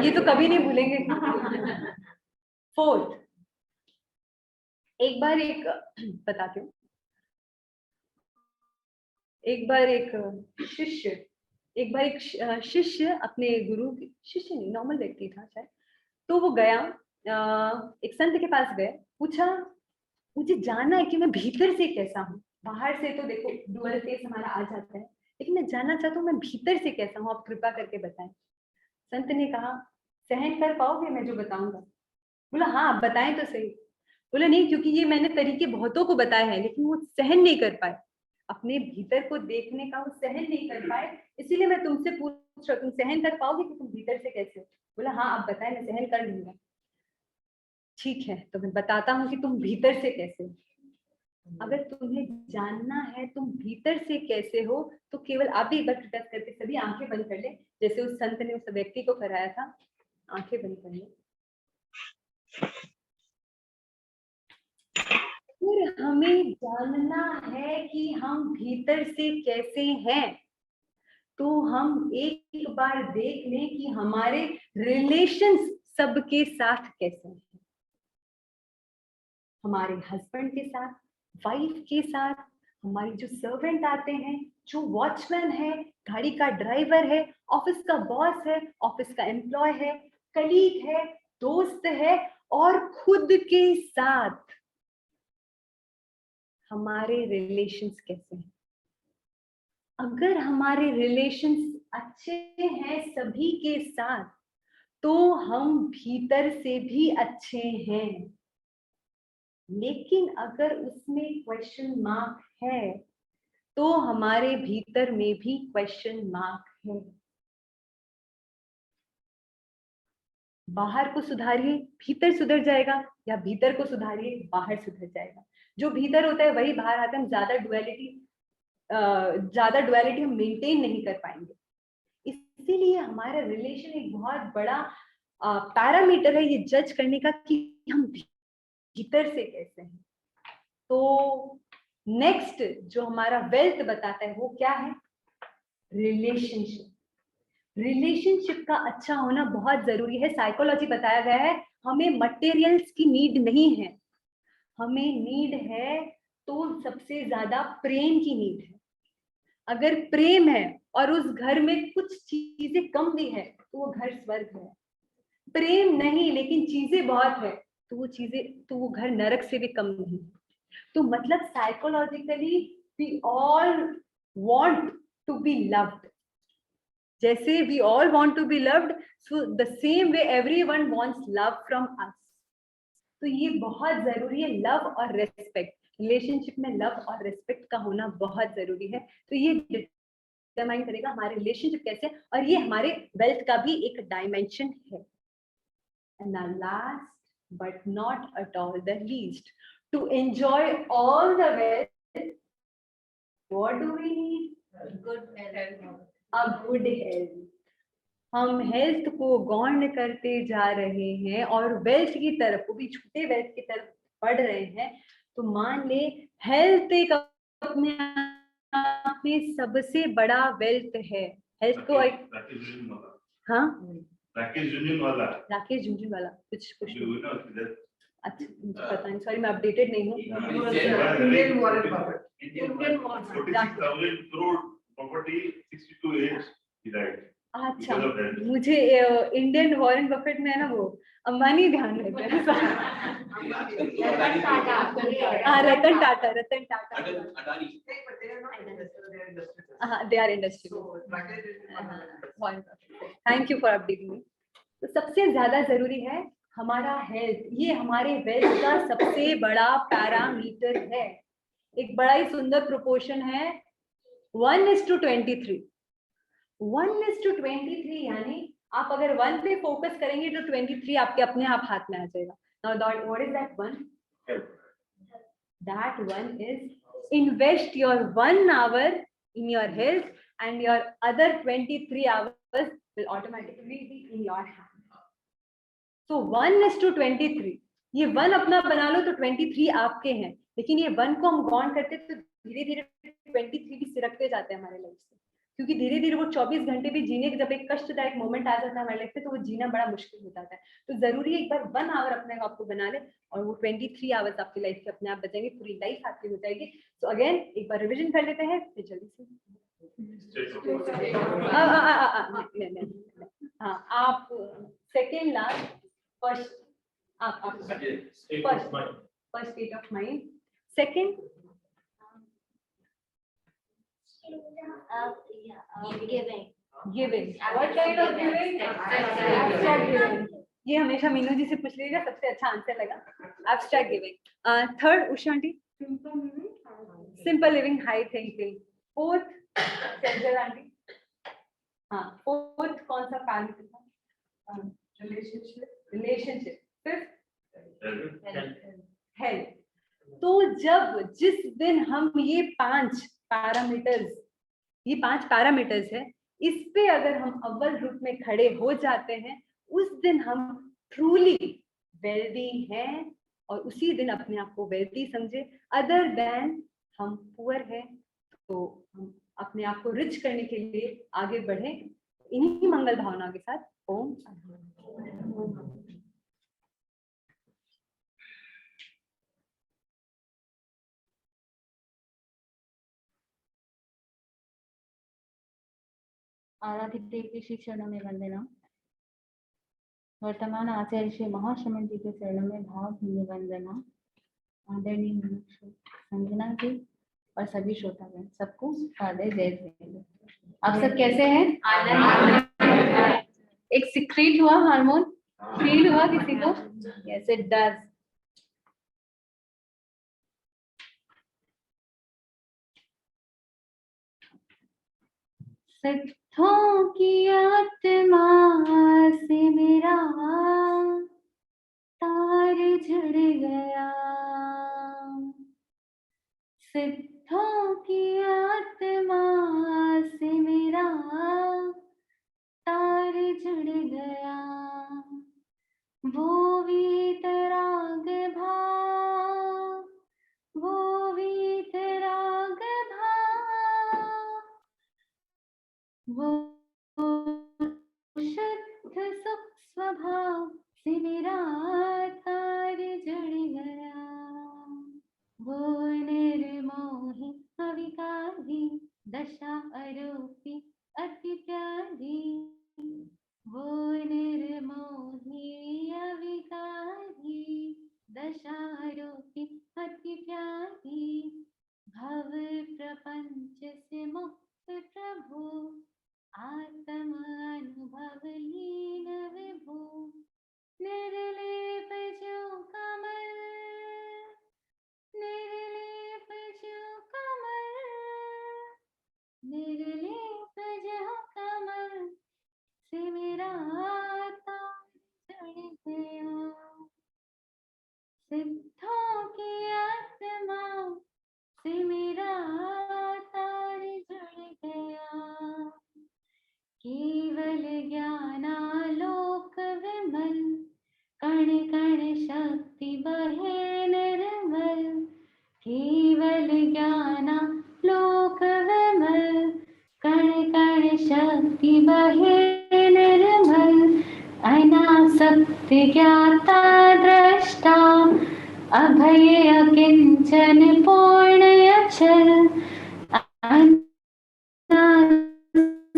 Speaker 1: ये तो कभी नहीं भूलेंगे। फोर्थ, एक बार एक बताती हूँ, एक बार एक शिष्य अपने गुरु, शिष्य नहीं नॉर्मल व्यक्ति था शायद, तो वो गया एक संत के पास गया, पूछा मुझे जानना है कि मैं भीतर से कैसा हूँ। बाहर से तो देखो डुअल फेस हमारा आ जाता है, लेकिन मैं जानना चाहता हूँ मैं भीतर से कैसा हूँ, आप कृपा करके बताएं। संत ने कहा सहन कर पाओगे मैं जो बताऊंगा? बोला हाँ आप बताएं तो सही। बोला नहीं, क्योंकि ये मैंने तरीके बहुतों को बताए हैं लेकिन वो सहन नहीं कर पाए, अपने भीतर को देखने का वो सहन नहीं कर पाए, इसीलिए मैं तुमसे पूछ रहा, तुम सहन कर पाओगे कि तुम भीतर से कैसे हो? बोला हाँ आप बताएं, मैं सहन कर लूंगा। ठीक है तो मैं बताता हूँ कि तुम भीतर से कैसे हो। अगर तुम्हें जानना है तुम भीतर से कैसे हो तो केवल आप भी एक बार कृपया करके सभी आंखें बंद कर ले, जैसे उस संत ने उस व्यक्ति को कराया था। आंखें बंद कर ले। फिर हमें जानना है कि हम भीतर से कैसे हैं, तो हम एक बार देख लें कि हमारे रिलेशंस सबके साथ कैसे हैं। हमारे हस्बैंड के साथ, वाइफ के साथ, हमारी जो सर्वेंट आते हैं, जो वॉचमैन है, गाड़ी का ड्राइवर है, ऑफिस का बॉस है, ऑफिस का एम्प्लॉय है, कलीग है, दोस्त है, और खुद के साथ हमारे रिलेशंस कैसे हैं। अगर हमारे रिलेशंस अच्छे हैं सभी के साथ तो हम भीतर से भी अच्छे हैं, लेकिन अगर उसमें क्वेश्चन मार्क है तो हमारे भीतर में भी क्वेश्चन मार्क है। बाहर को सुधारिए भीतर सुधर जाएगा, या भीतर को सुधारिए बाहर सुधर जाएगा। जो भीतर होता है वही बाहर आता है। हम ज्यादा डुअलिटी हम मेंटेन नहीं कर पाएंगे। इसीलिए हमारा रिलेशन एक बहुत बड़ा पैरामीटर है ये जज करने का कि हम भीतर से कैसे हैं। तो नेक्स्ट जो हमारा वेल्थ बताता है वो क्या है? रिलेशनशिप। रिलेशनशिप का अच्छा होना बहुत जरूरी है। साइकोलॉजी बताया गया है हमें मटेरियल्स की नीड नहीं है, हमें नीड है तो सबसे ज्यादा प्रेम की नीड है। अगर प्रेम है और उस घर में कुछ चीजें कम भी है तो वो घर स्वर्ग है। प्रेम नहीं लेकिन चीजें बहुत है तो वो घर नरक से भी कम नहीं। तो मतलब psychologically we all want to be loved. जैसे we all want to be loved, so the same way everyone wants love from us. तो ये बहुत जरूरी है, लव और रेस्पेक्ट। रिलेशनशिप में लव और रेस्पेक्ट का होना बहुत जरूरी है। तो ये डिटरमाइन करेगा हमारे रिलेशनशिप कैसे, और ये हमारे वेल्थ का भी एक डायमेंशन है। And the last but not at all the least, to enjoy all the wealth, what do we need?
Speaker 3: Good health.
Speaker 1: A good health. हम हेल्थ को गौण करते जा रहे हैं और वेल्थ की तरफ, वो भी छोटे वेल्थ की तरफ बढ़ रहे हैं। तो मान ले हेल्थ एक अपने आप में सबसे बड़ा वेल्थ है। हेल्थ को एक, हाँ
Speaker 5: राकेश झुंझुनवाला
Speaker 1: कुछ अच्छा मुझे पता नहीं, सॉरी मैं अपडेटेड नहीं हूँ।
Speaker 4: Indian Warren Buffett.
Speaker 3: Indian Warren.
Speaker 5: 46,000 crore property, 62 age he died.
Speaker 1: अच्छा
Speaker 5: Because of that.
Speaker 1: मुझे इंडियन वॉरेन बफेट में है ना वो अंबानी ध्यान रहता है। हाँ रतन टाटा हाँ they are industry. Thank you for updating me. तो सबसे ज्यादा जरूरी है हमारा हेल्थ। ये हमारे वेल्थ का सबसे बड़ा पैरामीटर है। एक बड़ा ही सुंदर प्रोपोर्शन है 1:23। 1:23 यानी आप अगर 1 पे फोकस करेंगे तो 23 आपके अपने आप हाथ में आ जाएगा। Now what is that 1? That 1 is invest your 1 hour in your health and your other 23 hours will automatically be in your hand. So 1:23, ये 1 अपना बना लो तो 23 आपके हैं, लेकिन ये 1 को हम गॉन करते तो धीरे धीरे 23 भी सिरकते जाते हैं हमारे लाइफ से, क्योंकि धीरे धीरे वो 24 घंटे भी जीने के जब एक कष्टदायक मोमेंट आ जाता है हमारे लाइफ में तो वो जीना बड़ा मुश्किल हो जाता है। तो जरूरी है एक बार 1 आवर अपने आपको बना ले और वो 23 आवर्स आपकी लाइफ के अपने आप बचेंगे, पूरी लाइफ आपकी हो जाएगी। तो अगेन एक बार रिविजन कर लेते हैं फिर जल्दी से। हाँ, आप second last first first state of mind, second giving. What kind of giving? Abstract giving. ये हमेशा मीनू जी से पूछ लीजिएगा, सबसे अच्छा आंसर लगा abstract giving. Third Usha aunty simple living, high thinking. Fourth Senjal aunty, हाँ फोर्थ कौन सा पैरामीटर था? रिलेशनशिप। Fifth health. तो जिस दिन हम ये 5 पैरामीटर्स है, इस पे अगर हम अव्वल रूप में खड़े हो जाते हैं उस दिन हम ट्रूली वेल्दी हैं और उसी दिन अपने आप को वेल्दी समझे। अदर देन हम पुअर है तो हम अपने आप को रिच करने के लिए आगे बढ़े। इन्हीं मंगल भावना के साथ ओम।
Speaker 6: आराधित देव के श्री चरणों में वंदना। वर्तमान आचार्य श्री महाश्रमण जी के चरणों में भावभीनी वंदना। आदरणीय मनुष्य संजना जी और सभी श्रोतागण, सबको हार्दिक जय जय। आप सब कैसे हैं? एक सीक्रेट हुआ हार्मोन फील हुआ किसी को? Yes it does. सिद्धों की आत्मा से मेरा तार जुड़ गया, सिद्धों की आत्मा से मेरा तार जुड़ गया। वो वीतराग भाव, वो वीतराग भाव, वो शुद्ध सुख स्वभाव से मेरा तार जुड़ गया। वो निर्मोही अविकारी दशा आरोपी अति प्यारी, वो निर्मोही अविकारी दशा आरोपी अति प्यारी। भव प्रपंच से मुक्त प्रभु आत्म अनुभव लीन विभु। निर्लेप जो कमल, निर्लेप जो कमल, निर्लेप जो कमल से मेरा तार जुड़ गया। सिद्धों की आत्मा से मेरा तार जुड़ गया। केवल ज्ञानालोक विमल, कण कण शक्ति बहे निर्मल। केवल ज्ञानालोक विमल, कण कण शक्ति बहे निर्मल। अनासक्त ज्ञाता दृष्टा, अभय अकिंचन पूर्ण अचल।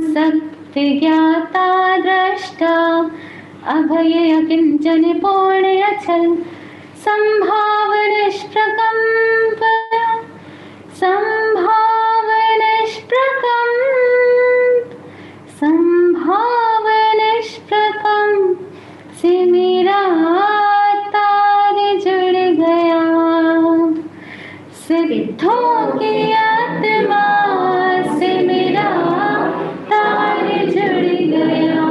Speaker 6: सत्य ज्ञाता दृष्टा, अभय अकिंचन पूर्ण अचल। संभाव निष्प्रकंप, संभाव निष्प्रकंप, संभाव निष्प्रकंप से मेरा तार जुड़ गया। सिद्धों की आत्मा से मेरा तार जुड़ गया।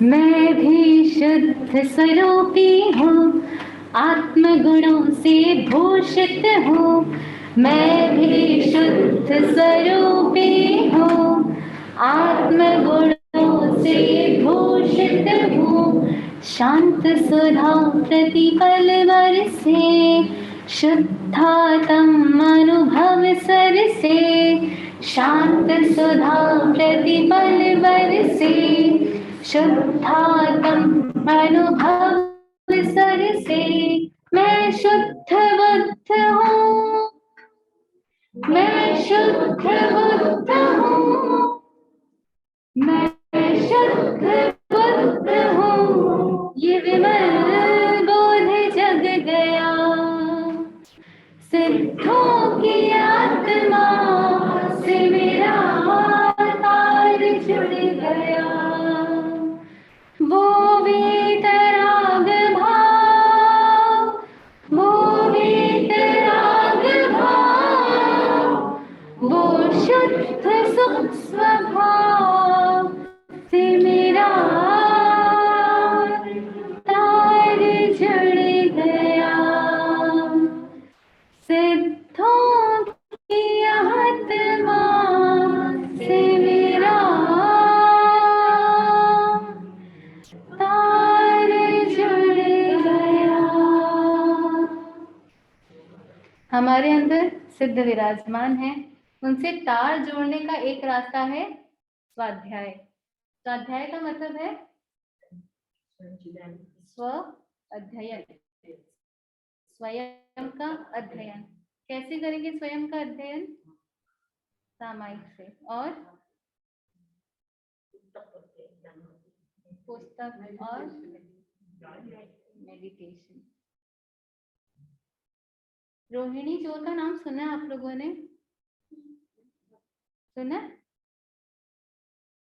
Speaker 6: मैं भी शुद्ध स्वरूपी हूँ, आत्म गुणों से भूषित हूँ। मैं भी शुद्ध स्वरूपी हूँ, आत्म गुणों से भूषित हूँ। शांत सुधा प्रतिपल बरसे, शुद्धातम अनुभव सरसे। शांत सुधा प्रतिपल बरसे, शुद्धातम अनुभव सरसे। मैं शुद्ध बुद्ध हूँ, मैं शुद्ध बुद्ध हूँ, मैं शुद्ध बुद्ध हूँ। ये विमल बोध जग गया, सिद्धों की आत्मा से मेरा तार जुड़ गया। वो वीतराग भाव, वो वीतराग भाव, वो शुद्ध सुख स्वभाव से मेरा तार जुड़ गया। सिद्धों की आत्मा से मेरा तार जुड़ गया। हमारे अंदर सिद्ध विराजमान है, उनसे तार जोड़ने का एक रास्ता है स्वाध्याय। स्वाध्याय का मतलब है स्व अध्ययन, स्वयं का अध्ययन। कैसे करेंगे स्वयं का अध्ययन? सामायिक से और पुस्तक और मेडिटेशन। रोहिणी चोर का नाम सुना आप लोगों ने? सुना?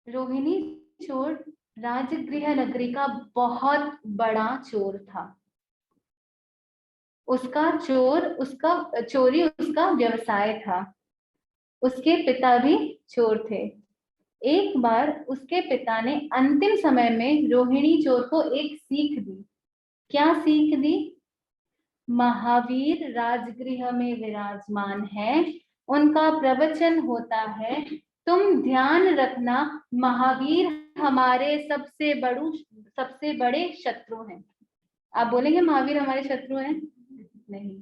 Speaker 6: रोहिणी चोर राजगृह नगरी का बहुत बड़ा चोर था। उसका चोरी उसका व्यवसाय था। उसके पिता भी चोर थे। एक बार उसके पिता ने अंतिम समय में रोहिणी चोर को एक सीख दी। क्या सीख दी? महावीर राजगृह में विराजमान है, उनका प्रवचन होता है, तुम ध्यान रखना, महावीर हमारे सबसे बड़े शत्रु हैं। आप बोलेंगे महावीर हमारे शत्रु हैं? नहीं।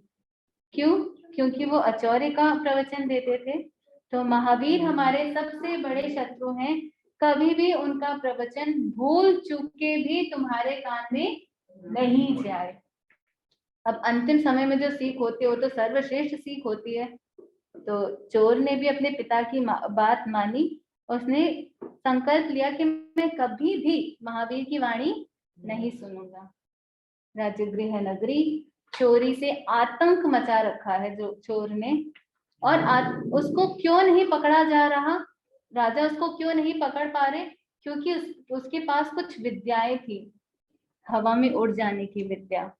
Speaker 6: क्यों? क्योंकि वो अचौर्य का प्रवचन देते थे। तो महावीर हमारे सबसे बड़े शत्रु हैं, कभी भी उनका प्रवचन भूल चूक के भी तुम्हारे कान में नहीं जाए। अब अंतिम समय में जो सीख होती है वो तो सर्वश्रेष्ठ सीख होती है। तो चोर ने भी अपने पिता की बात मानी। उसने संकल्प लिया कि मैं कभी भी महावीर की वाणी नहीं सुनूंगा। राजगृह नगरी चोरी से आतंक मचा रखा है जो चोर ने, और उसको क्यों नहीं पकड़ा जा रहा? राजा उसको क्यों नहीं पकड़ पा रहे? क्योंकि उसके पास कुछ विद्याएं थी। हवा में उड़ जाने की विद्या,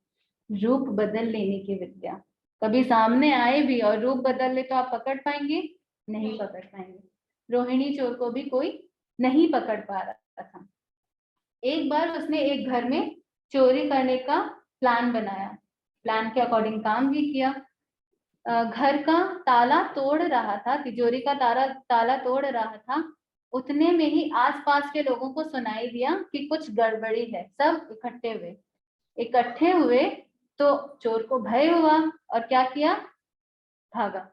Speaker 6: रूप बदल लेने की विद्या। कभी सामने आए भी और रूप बदल ले तो आप पकड़ पाएंगे? नहीं पकड़ पाएंगे। रोहिणी चोर को भी कोई नहीं पकड़ पा रहा था। एक बार उसने एक घर में चोरी करने का प्लान बनाया, प्लान के अकॉर्डिंग काम भी किया। घर का ताला तोड़ रहा था, तिजोरी का ताला तोड़ रहा था। उतने में ही आसपास के लोगों को सुनाई दिया कि कुछ गड़बड़ी है। सब इकट्ठे हुए तो चोर को भय हुआ और क्या किया? भागा।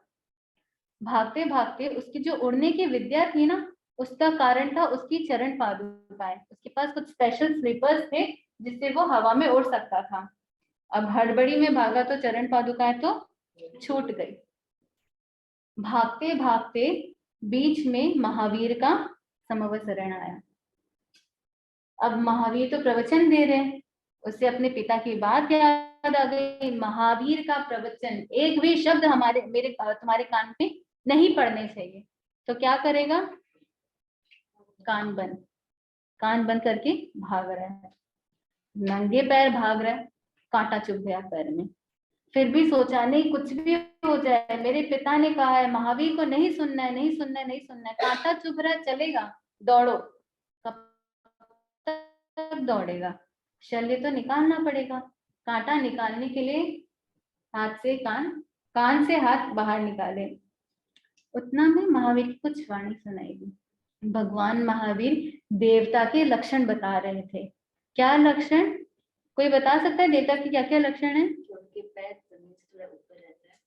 Speaker 6: भागते भागते उसकी जो उड़ने की विद्या थी ना, उसका कारण था उसकी चरण पादुकाएं। उसके पास कुछ स्पेशल स्लीपर्स थे जिससे वो हवा में उड़ सकता था। अब हड़बड़ी में भागा तो चरण पादुकाएं तो छूट गई। भागते भागते बीच में महावीर का समवसरण आया। अब महावीर तो प्रवचन दे रहे हैं, उससे अपने पिता की बात याद आ गई। महावीर का प्रवचन एक भी शब्द तुम्हारे कान पे नहीं पड़ने चाहिए। तो क्या करेगा? कान बंद करके भाग रहा है। नंगे पैर भाग रहा है, कांटा चुभ गया पैर में। फिर भी सोचा नहीं, कुछ भी हो जाए, मेरे पिता ने कहा है महावीर को नहीं सुनना है, नहीं सुनना है, नहीं सुनना है। कांटा चुभ रहा है, चलेगा, दौड़ो। कब तक दौड़ेगा? शल्य तो निकालना पड़ेगा। कांटा निकालने के लिए हाथ से कान से हाथ बाहर निकाले। उतना में महावीर की कुछ वाणी सुनाई दी। भगवान महावीर देवता के लक्षण बता रहे थे। क्या लक्षण? कोई बता सकता है देवता के क्या क्या लक्षण है?
Speaker 3: उनके पैर जमीन से थोड़ा ऊपर रहता है,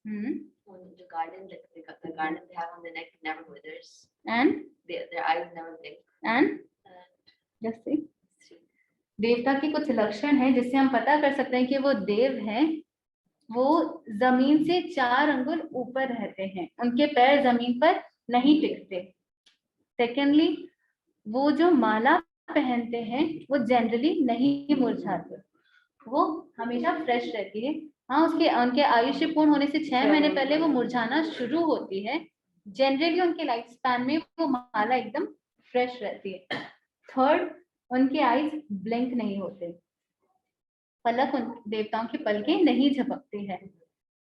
Speaker 3: और जो garden the garden they have on the neck never withers,
Speaker 6: and
Speaker 3: their eyes never blink.
Speaker 6: And जैसे देवता के कुछ लक्षण हैं जिससे हम पता कर सकते हैं कि वो देव हैं। वो जमीन से 4 अंगुल ऊपर रहते हैं, उनके पैर जमीन पर नहीं टिकते। सेकेंडली, वो जो माला पहनते हैं वो जनरली नहीं मुरझाते, वो हमेशा फ्रेश रहती है। हाँ, उनके आयुष्य पूर्ण होने से 6 महीने पहले वो मुरझाना शुरू होती है। जनरली उनके लाइफ स्पैन में वो माला एकदम फ्रेश रहती है। थर्ड, उनके आईज ब्लिंक नहीं होते, पलक उन देवताओं की पलकें नहीं झपकती है।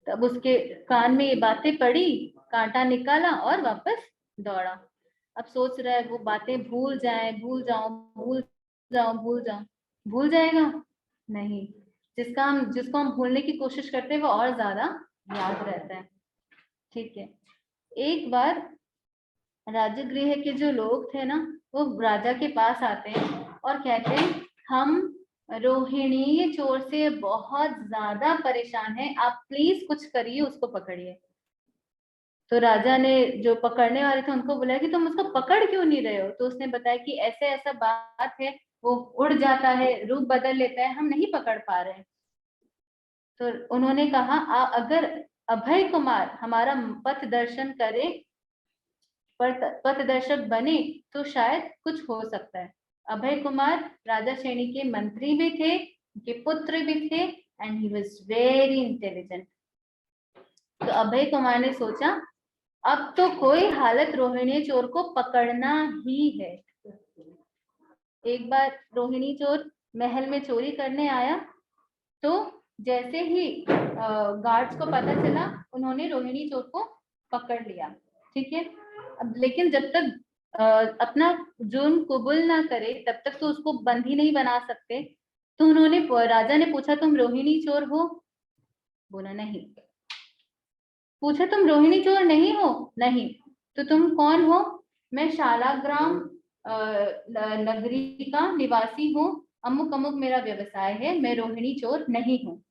Speaker 6: तब उसके कान में ये बातें पड़ी, कांटा निकाला और वापस दौड़ा। अब सोच रहा है वो बातें भूल जाएगा? नहीं, जिसको हम भूलने की कोशिश करते हैं वो और ज्यादा याद रहता है। ठीक है, एक बार राजगृह के जो लोग थे ना, वो राजा के पास आते हैं और कहते हैं हम रोहिणी चोर से बहुत ज्यादा परेशान है, आप प्लीज कुछ करिए, उसको पकड़िए। तो राजा ने जो पकड़ने वाले थे उनको बोला कि तुम उसको पकड़ क्यों नहीं रहे हो? तो उसने बताया कि ऐसे ऐसा बात है, वो उड़ जाता है, रूप बदल लेता है, हम नहीं पकड़ पा रहे हैं। तो उन्होंने कहा अगर अभय कुमार हमारा पथ दर्शन करे, पथ दर्शक बने तो शायद कुछ हो सकता है। अभय कुमार राजा श्रेणी के मंत्री भी थे, उनके पुत्र भी थे, and he was very intelligent. तो अभय कुमार ने सोचा अब तो कोई हालत रोहिणी चोर को पकड़ना ही है। एक बार रोहिणी चोर महल में चोरी करने आया, तो जैसे ही गार्ड्स को पता चला, उन्होंने रोहिणी चोर को पकड़ लिया। ठीक है, अब लेकिन जब तक अपना जुर्म कबूल ना करे तब तक तो उसको बंदी नहीं बना सकते। तो उन्होंने राजा ने पूछा तुम रोहिणी चोर हो? बोला नहीं। पूछा तुम रोहिणी चोर नहीं हो? नहीं। तो तुम कौन हो? मैं शालाग्राम नगरी का निवासी हूँ, अमुक अमुक मेरा व्यवसाय है, मैं रोहिणी चोर नहीं हूँ।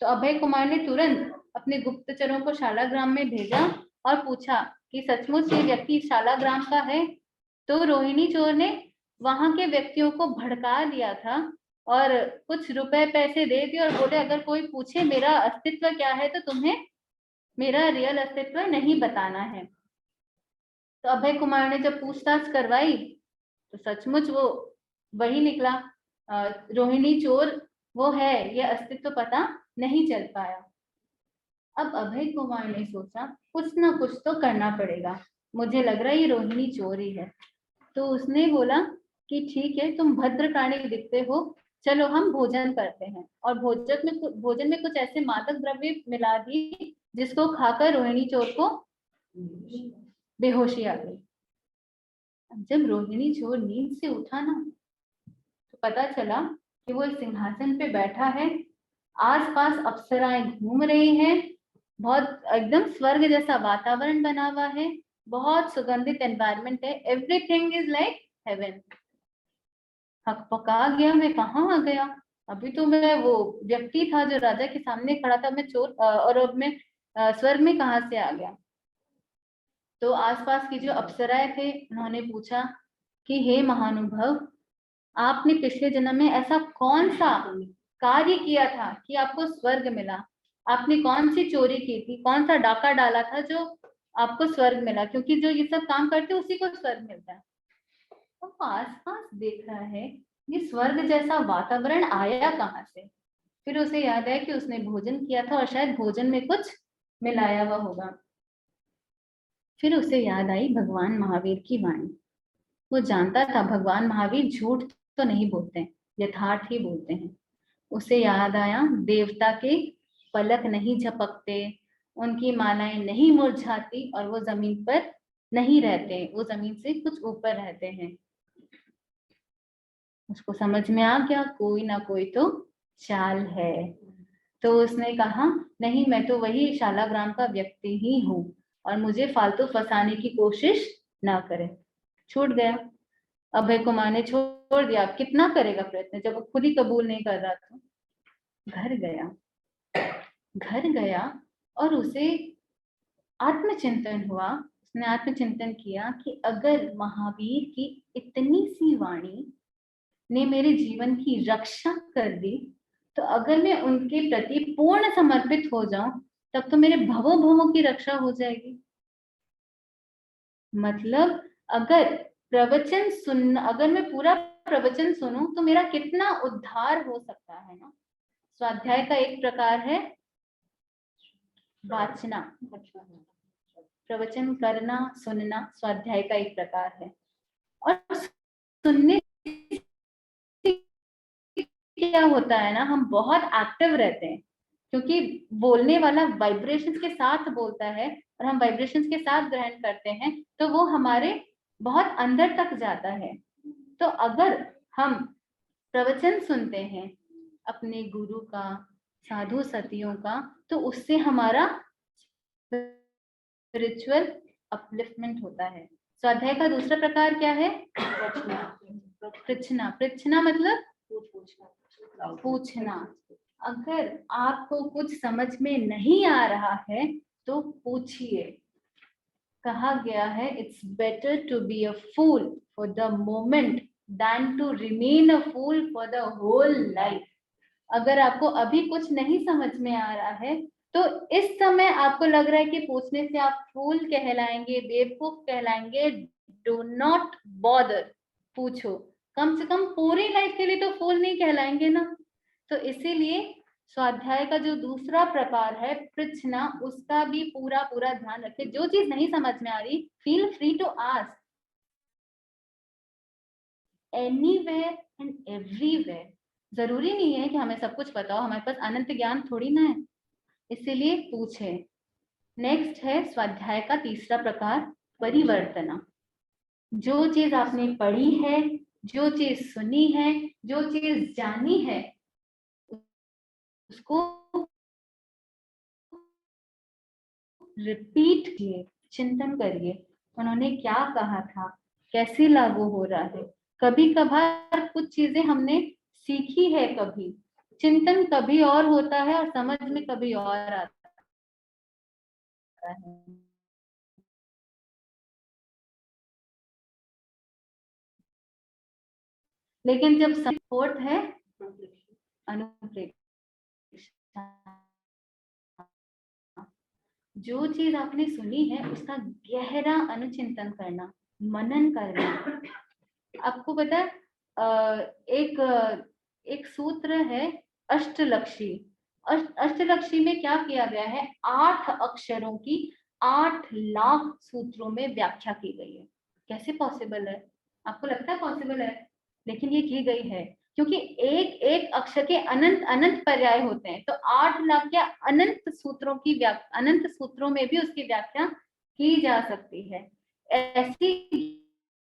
Speaker 6: तो अभय कुमार ने तुरंत अपने गुप्तचरों को शालाग्राम में भेजा और पूछा कि सचमुच ये व्यक्ति शालाग्राम का है? तो रोहिणी चोर ने वहां के व्यक्तियों को भड़का दिया था और कुछ रुपए पैसे दे दिए और बोले अगर कोई पूछे मेरा अस्तित्व क्या है तो तुम्हें मेरा रियल अस्तित्व नहीं बताना है। तो अभय कुमार ने जब पूछताछ करवाई तो सचमुच वो वही निकला, रोहिणी चोर वो है, ये अस्तित्व पता नहीं चल पाया। अब अभय कुमार ने सोचा कुछ ना कुछ तो करना पड़ेगा, मुझे लग रहा है ये रोहिणी चोर ही है। तो उसने बोला कि ठीक है, तुम भद्र प्राणी दिखते हो, चलो हम भोजन करते हैं। और भोजन में कुछ ऐसे मादक द्रव्य मिला दिए जिसको खाकर रोहिणी चोर को बेहोशी आ गई। जब रोहिणी चोर नींद से उठा ना, तो पता चला कि वो एक सिंहासन पे बैठा है, आसपास अप्सराएं घूम रही हैं, बहुत एकदम स्वर्ग जैसा वातावरण बना हुआ है, बहुत सुगंधित एनवायरनमेंट है, एवरीथिंग इज लाइक हेवन। हकपका गया, मैं कहाँ आ गया? अभी तो मैं वो व्यक्ति था जो राजा के सामने खड़ा था, मैं चोर, और अब मैं स्वर्ग में कहाँ से आ गया? तो आसपास की जो अप्सराएं थे उन्होंने पूछा कि हे महानुभाव, आपने पिछले जन्म में ऐसा कौन सा कार्य किया था कि आपको स्वर्ग मिला? आपने कौन सी चोरी की थी, कौन सा डाका डाला था जो आपको स्वर्ग मिला? क्योंकि जो ये सब काम करते उसी को स्वर्ग मिलता है। तो आसपास देख रहा है ये स्वर्ग जैसा वातावरण आया कहाँ से? फिर उसे याद है कि उसने भोजन किया था और शायद भोजन में कुछ मिलाया हुआ होगा। फिर उसे याद आई भगवान महावीर की वाणी। वो जानता था भगवान महावीर झूठ तो नहीं बोलते हैं, यथार्थ ही बोलते हैं। उसे याद आया देवता के पलक नहीं झपकते, उनकी मालाएं नहीं मुरझाती और वो जमीन पर नहीं रहते, वो जमीन से कुछ ऊपर रहते हैं। उसको समझ में आ गया कोई ना कोई तो चाल है। तो उसने कहा नहीं, मैं तो वही शालाग्राम का व्यक्ति ही हूँ और मुझे फालतू फंसाने की कोशिश ना करे। छूट गया। अभय कुमार ने छोड़ दिया, कितना करेगा प्रयत्न जब वो खुद ही कबूल नहीं कर रहा था। घर गया और उसे आत्मचिंतन हुआ। उसने आत्मचिंतन किया कि अगर महावीर की इतनी सी वाणी ने मेरे जीवन की रक्षा कर दी, तो अगर मैं उनके प्रति पूर्ण समर्पित हो जाऊं, तब तो मेरे भवों भवों की रक्षा हो जाएगी। मतलब अगर मैं पूरा प्रवचन सुनूं तो मेरा कितना उद्धार हो सकता है ना। स्वाध्याय का एक प्रकार है वाचना, प्रवचन करना, सुनना स्वाध्याय का एक प्रकार है। और सुनने क्या होता है ना, हम बहुत एक्टिव रहते हैं, क्योंकि बोलने वाला वाइब्रेशंस के साथ बोलता है और हम वाइब्रेशंस के साथ ग्रहण करते हैं, तो वो हमारे बहुत अंदर तक जाता है। तो अगर हम प्रवचन सुनते हैं अपने गुरु का, साधु सतियों का, तो उससे हमारा स्पिरिचुअल अपलिफ्टमेंट होता है। स्वाध्याय का दूसरा प्रकार क्या है? पृच्छना मतलब पूछना। अगर आपको कुछ समझ में नहीं आ रहा है तो पूछिए। कहा गया है it's better to be a fool for the moment than to remain a fool for the whole life. अगर आपको अभी कुछ नहीं समझ में आ रहा है तो इस समय आपको लग रहा है कि पूछने से आप फूल कहलाएंगे, बेवकूफ कहलाएंगे, डू नॉट बॉदर, पूछो। कम से कम पूरी लाइफ के लिए तो फूल नहीं कहलाएंगे ना। तो इसीलिए स्वाध्याय का जो दूसरा प्रकार है पृच्छना, उसका भी पूरा पूरा ध्यान रखें। जो चीज नहीं समझ में आ रही, feel free to ask anywhere and everywhere. जरूरी नहीं है कि हमें सब कुछ पता हो, हमारे पास अनंत ज्ञान थोड़ी ना है, इसीलिए पूछे। नेक्स्ट है स्वाध्याय का तीसरा प्रकार परिवर्तना। जो चीज आपने पढ़ी है, जो चीज सुनी है, जो चीज जानी है, उसको रिपीट किए, चिंतन करिए उन्होंने क्या कहा था, कैसे लागू हो रहा है। कभी कभार कुछ चीजें हमने सीखी है, कभी चिंतन कभी और होता है और समझ में कभी और आता है। लेकिन जब फोर्थ है अनुप्रेक्षा। जो चीज आपने सुनी है उसका गहरा अनुचिंतन करना, मनन करना। आपको पता है एक सूत्र है अष्टलक्षी। अष्टलक्षी में क्या किया गया है? 8 अक्षरों की 8 लाख सूत्रों में व्याख्या की गई है। कैसे पॉसिबल है? आपको लगता है पॉसिबल है? लेकिन ये की गई है, क्योंकि एक एक अक्षर के अनंत अनंत पर्याय होते हैं। तो 8 लाख या अनंत सूत्रों की अनंत सूत्रों में भी उसकी व्याख्या की जा सकती है। ऐसी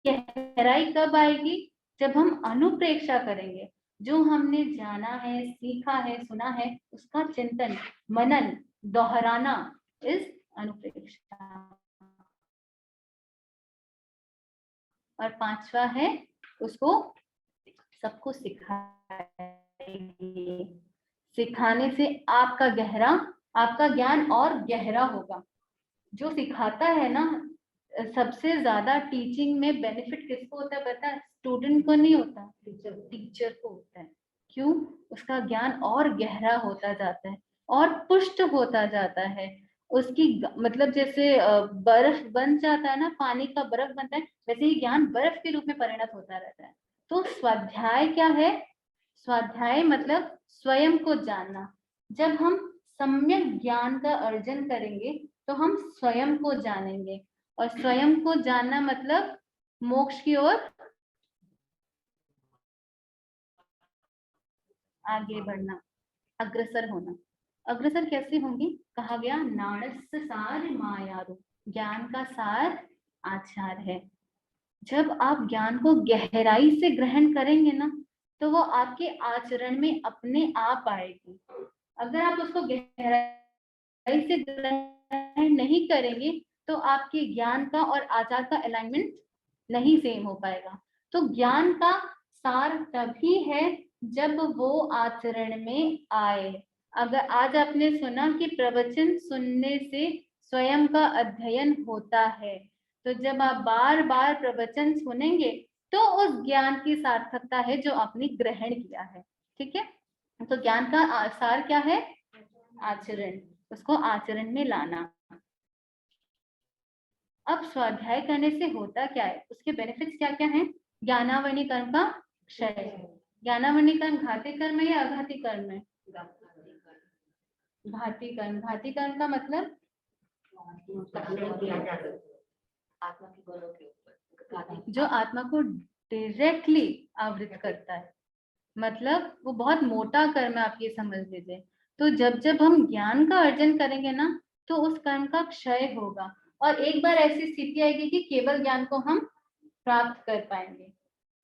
Speaker 6: गहराई कब आएगी? जब हम अनुप्रेक्षा करेंगे। जो हमने जाना है, सीखा है, सुना है, उसका चिंतन, मनन, दोहराना इस अनुप्रेक्षा। और 5वां है उसको सबको सिखाएंगे। सिखाने से आपका ज्ञान और गहरा होगा। जो सिखाता है ना, सबसे ज्यादा टीचिंग में बेनिफिट किसको होता है पता है? स्टूडेंट को नहीं होता, टीचर को होता है। क्यों? उसका ज्ञान और गहरा होता जाता है और पुष्ट होता जाता है। उसकी मतलब जैसे बर्फ बन जाता है ना, पानी का बर्फ बनता है, वैसे ही ज्ञान बर्फ के रूप में परिणत होता रहता है। तो स्वाध्याय क्या है? स्वाध्याय मतलब स्वयं को जानना। जब हम सम्यक ज्ञान का अर्जन करेंगे तो हम स्वयं को जानेंगे, और स्वयं को जानना मतलब मोक्ष की ओर आगे बढ़ना, अग्रसर होना। अग्रसर कैसे होंगी? कहा गया नाणस्य सार मायारू, ज्ञान का सार आचार है। जब आप ज्ञान को गहराई से ग्रहण करेंगे ना, तो वो आपके आचरण में अपने आप आएगी। अगर आप उसको गहराई से ग्रहण नहीं करेंगे तो आपके ज्ञान का और आचार का अलाइनमेंट नहीं सेम हो पाएगा। तो ज्ञान का सार तभी है जब वो आचरण में आए। अगर आज आपने सुना कि प्रवचन सुनने से स्वयं का अध्ययन होता है, तो जब आप बार बार प्रवचन सुनेंगे तो उस ज्ञान की सार्थकता है जो आपने ग्रहण किया है। ठीक है, तो ज्ञान का सार क्या है? आचरण, उसको आचरण में लाना। अब स्वाध्याय करने से होता क्या है, उसके बेनिफिट्स क्या क्या हैं? ज्ञानावरणी कर्म का क्षय। ज्ञानावरणी कर्म घाती कर्म है या अघाती कर्म है? घाती कर्म। घाती कर्म का मतलब
Speaker 3: आत्मा के गुणों के ऊपर,
Speaker 6: जो आत्मा को डायरेक्टली आवृत करता है, मतलब वो बहुत मोटा कर्म है, आप ये समझ लीजिए। तो जब जब हम ज्ञान का अर्जन करेंगे ना, तो उस कर्म का क्षय होगा और एक बार ऐसी स्थिति आएगी कि केवल ज्ञान को हम प्राप्त कर पाएंगे।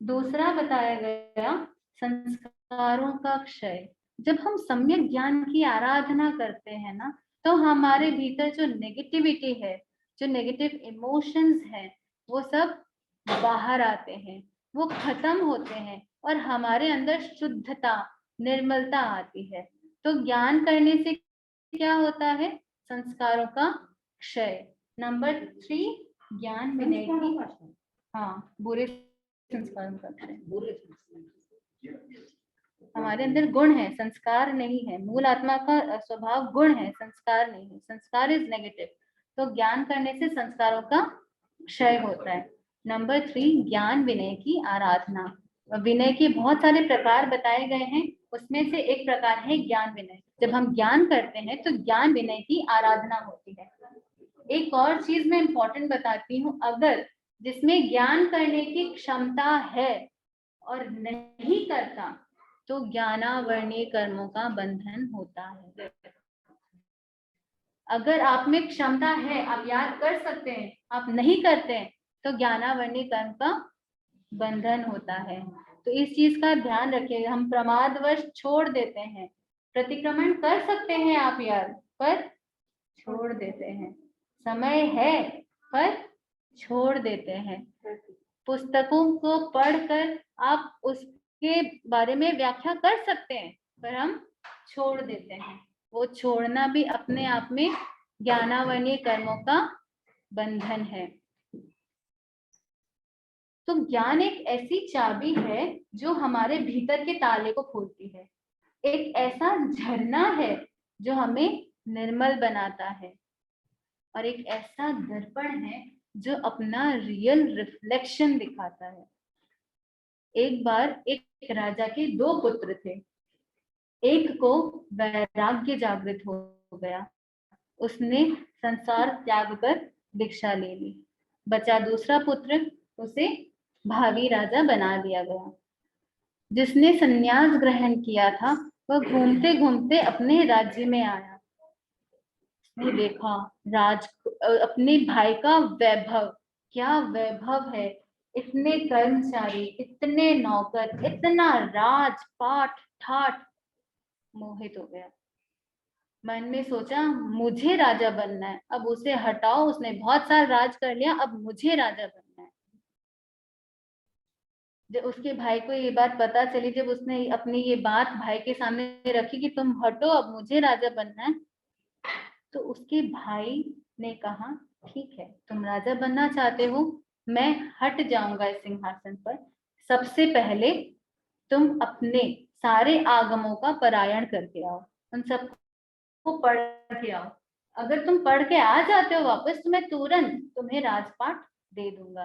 Speaker 6: दूसरा बताया गया संस्कारों का क्षय। जब हम सम्यक ज्ञान की आराधना करते हैं ना, तो हमारे भीतर जो नेगेटिविटी है, जो नेगेटिव इमोशंस हैं, वो सब बाहर आते हैं, वो खत्म होते हैं और हमारे अंदर शुद्धता, निर्मलता आती है। तो ज्ञान करने से क्या होता है? संस्कारों का क्षय। नंबर 3, ज्ञान विनय की, हाँ, बुरे संस्कारों का क्षय। हमारे अंदर गुण है, संस्कार नहीं है। मूल आत्मा का स्वभाव गुण है, संस्कार नहीं है। संस्कार इज नेगेटिव, तो ज्ञान करने से संस्कारों का क्षय होता है। नंबर 3, ज्ञान विनय की आराधना। विनय के बहुत सारे प्रकार बताए गए हैं, उसमें से एक प्रकार है ज्ञान विनय। जब हम ज्ञान करते हैं तो ज्ञान विनय की आराधना होती है। एक और चीज मैं इंपॉर्टेंट बताती हूँ, अगर जिसमें ज्ञान करने की क्षमता है और नहीं करता, तो ज्ञानावरणीय कर्मों का बंधन होता है। अगर आप में क्षमता है, आप याद कर सकते हैं, आप नहीं करते हैं, तो ज्ञानावरणीय कर्म का बंधन होता है। तो इस चीज का ध्यान रखिए। हम प्रमादवश छोड़ देते हैं, प्रतिक्रमण कर सकते हैं आप यार, पर छोड़ देते हैं। समय है पर छोड़ देते हैं। पुस्तकों को पढ़कर आप उसके बारे में व्याख्या कर सकते हैं, पर हम छोड़ देते हैं। वो छोड़ना भी अपने आप में ज्ञानावरणीय कर्मों का बंधन है। तो ज्ञान एक ऐसी चाबी है जो हमारे भीतर के ताले को खोलती है। एक ऐसा झरना है जो हमें निर्मल बनाता है, और एक ऐसा दर्पण है जो अपना रियल रिफ्लेक्शन दिखाता है। एक बार एक राजा के 2 पुत्र थे। एक को वैराग्य जागृत हो गया, उसने संसार त्याग कर दीक्षा ले ली। बचा दूसरा पुत्र, उसे भावी राजा बना दिया गया। जिसने संन्यास ग्रहण किया था, वह घूमते घूमते अपने राज्य में आया। उसने देखा अपने भाई का वैभव, क्या वैभव है, इतने कर्मचारी, इतने नौकर, इतना राजपाट ठाट। मोहित हो गया। मन में सोचा मुझे राजा बनना है, अब उसे हटाओ, उसने बहुत सारा राज कर लिया, अब मुझे राजा बनना है। जब उसके भाई को ये बात पता चली, जब उसने अपनी ये बात भाई के सामने रखी कि तुम हटो, अब मुझे राजा बनना है, तो उसके भाई ने कहा ठीक है, तुम राजा बनना चाहते हो, मैं हट जाऊंगा इस सिंहासन पर। सबसे पहले तुम अपने सारे आगमों का पारायण करके आओ, उन सबको पढ़ के आओ। अगर तुम पढ़ के आ जाते हो वापस, तो मैं तुरंत तुम्हें राजपाट दे दूंगा।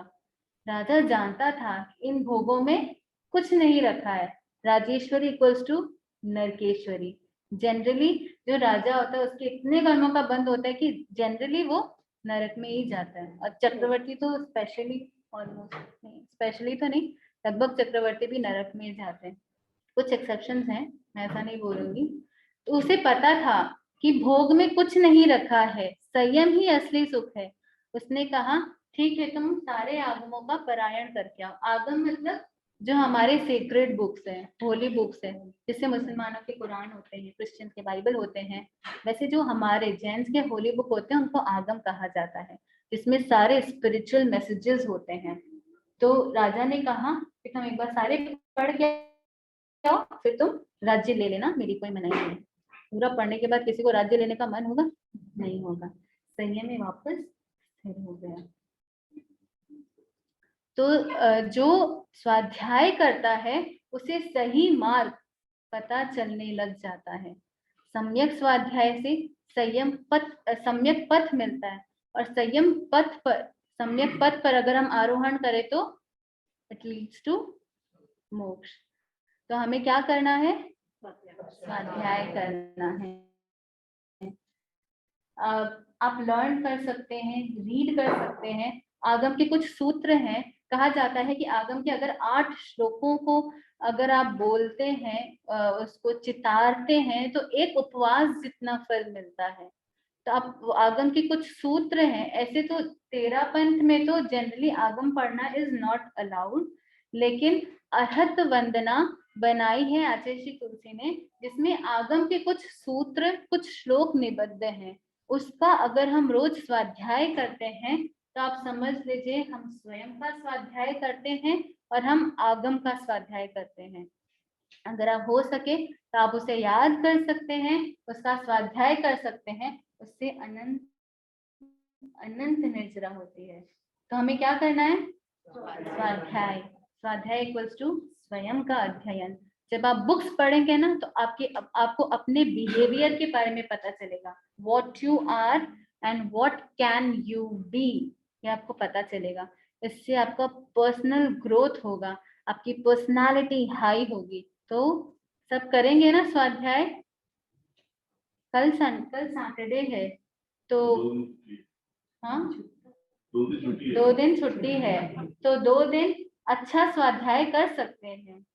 Speaker 6: राजा जानता था कि इन भोगों में कुछ नहीं रखा है। Rajeshwari equals to Narkeshwari. Generally जो राजा होता है उसके इतने कर्मों का बंद होता है कि जनरली वो नरक में ही जाता है। और चक्रवर्ती तो स्पेशली, ऑलमोस्ट नहीं, स्पेशली तो नहीं, लगभग चक्रवर्ती भी नरक में ही जाते हैं। कुछ एक्सेप्शंस हैं, मैं ऐसा नहीं बोलूंगी। तो उसे पता था कि भोग में कुछ नहीं रखा है, संयम ही असली सुख है। उसने कहा ठीक है, तुम सारे आगमों का पारायण करके आओ। आगम मतलब जो हमारे सेक्रेड बुक्स हैं, होली बुक्स हैं, जिससे मुसलमानों के कुरान होते हैं, क्रिश्चियंस के बाइबल होते हैं, वैसे जो हमारे जैन्स के होली बुक होते हैं उनको आगम कहा जाता है, जिसमें सारे स्पिरिचुअल मैसेजेस होते हैं। तो राजा ने कहा कि तुम एक बार सारे पढ़ के आओ फिर तुम राज्य ले लेना, मेरी कोई मनाही नहीं। पूरा पढ़ने के बाद किसी को राज्य लेने का मन होगा? नहीं होगा। संयम में वापस स्थिर हो गया। तो जो स्वाध्याय करता है उसे सही मार्ग पता चलने लग जाता है। सम्यक स्वाध्याय से सम्यक पथ मिलता है, और सम्यक पथ पर अगर हम आरोहण करें तो इट लीड्स टू मोक्ष। तो हमें क्या करना है? स्वाध्याय करना है। आप लर्न कर सकते हैं, रीड कर सकते हैं। आगम के कुछ सूत्र हैं। कहा जाता है कि आगम के अगर 8 श्लोकों को अगर आप बोलते हैं, उसको चितारते हैं, तो एक उपवास जितना फल मिलता है। तो आप आगम के कुछ सूत्र हैं। ऐसे तो 13 पंथ में तो जनरली आगम पढ़ना इज नॉट अलाउड, लेकिन अर्हत वंदना बनाई है आचार्य श्री तुलसी ने, जिसमें आगम के कुछ सूत्र, कुछ श्लोक निबद्ध हैं। उसका अगर हम रोज स्वाध्याय करते हैं तो आप समझ लीजिए हम स्वयं का स्वाध्याय करते हैं और हम आगम का स्वाध्याय करते हैं। अगर आप हो सके तो आप उसे याद कर सकते हैं, उसका स्वाध्याय कर सकते हैं, उससे अनंत अनंत निर्जरा होती है। तो हमें क्या करना है? स्वाध्याय। स्वाध्याय इक्वल्स टू स्वयं का अध्ययन। जब आप बुक्स पढ़ेंगे ना तो आपको अपने बिहेवियर के बारे में पता चलेगा। What you are and what can you be, ये आपको पता चलेगा। इससे आपका पर्सनल ग्रोथ होगा, आपकी पर्सनालिटी हाई होगी। तो सब करेंगे ना स्वाध्याय? कल सैटरडे है तो हाँ 2 दिन छुट्टी है, तो 2 दिन अच्छा स्वाध्याय कर सकते हैं।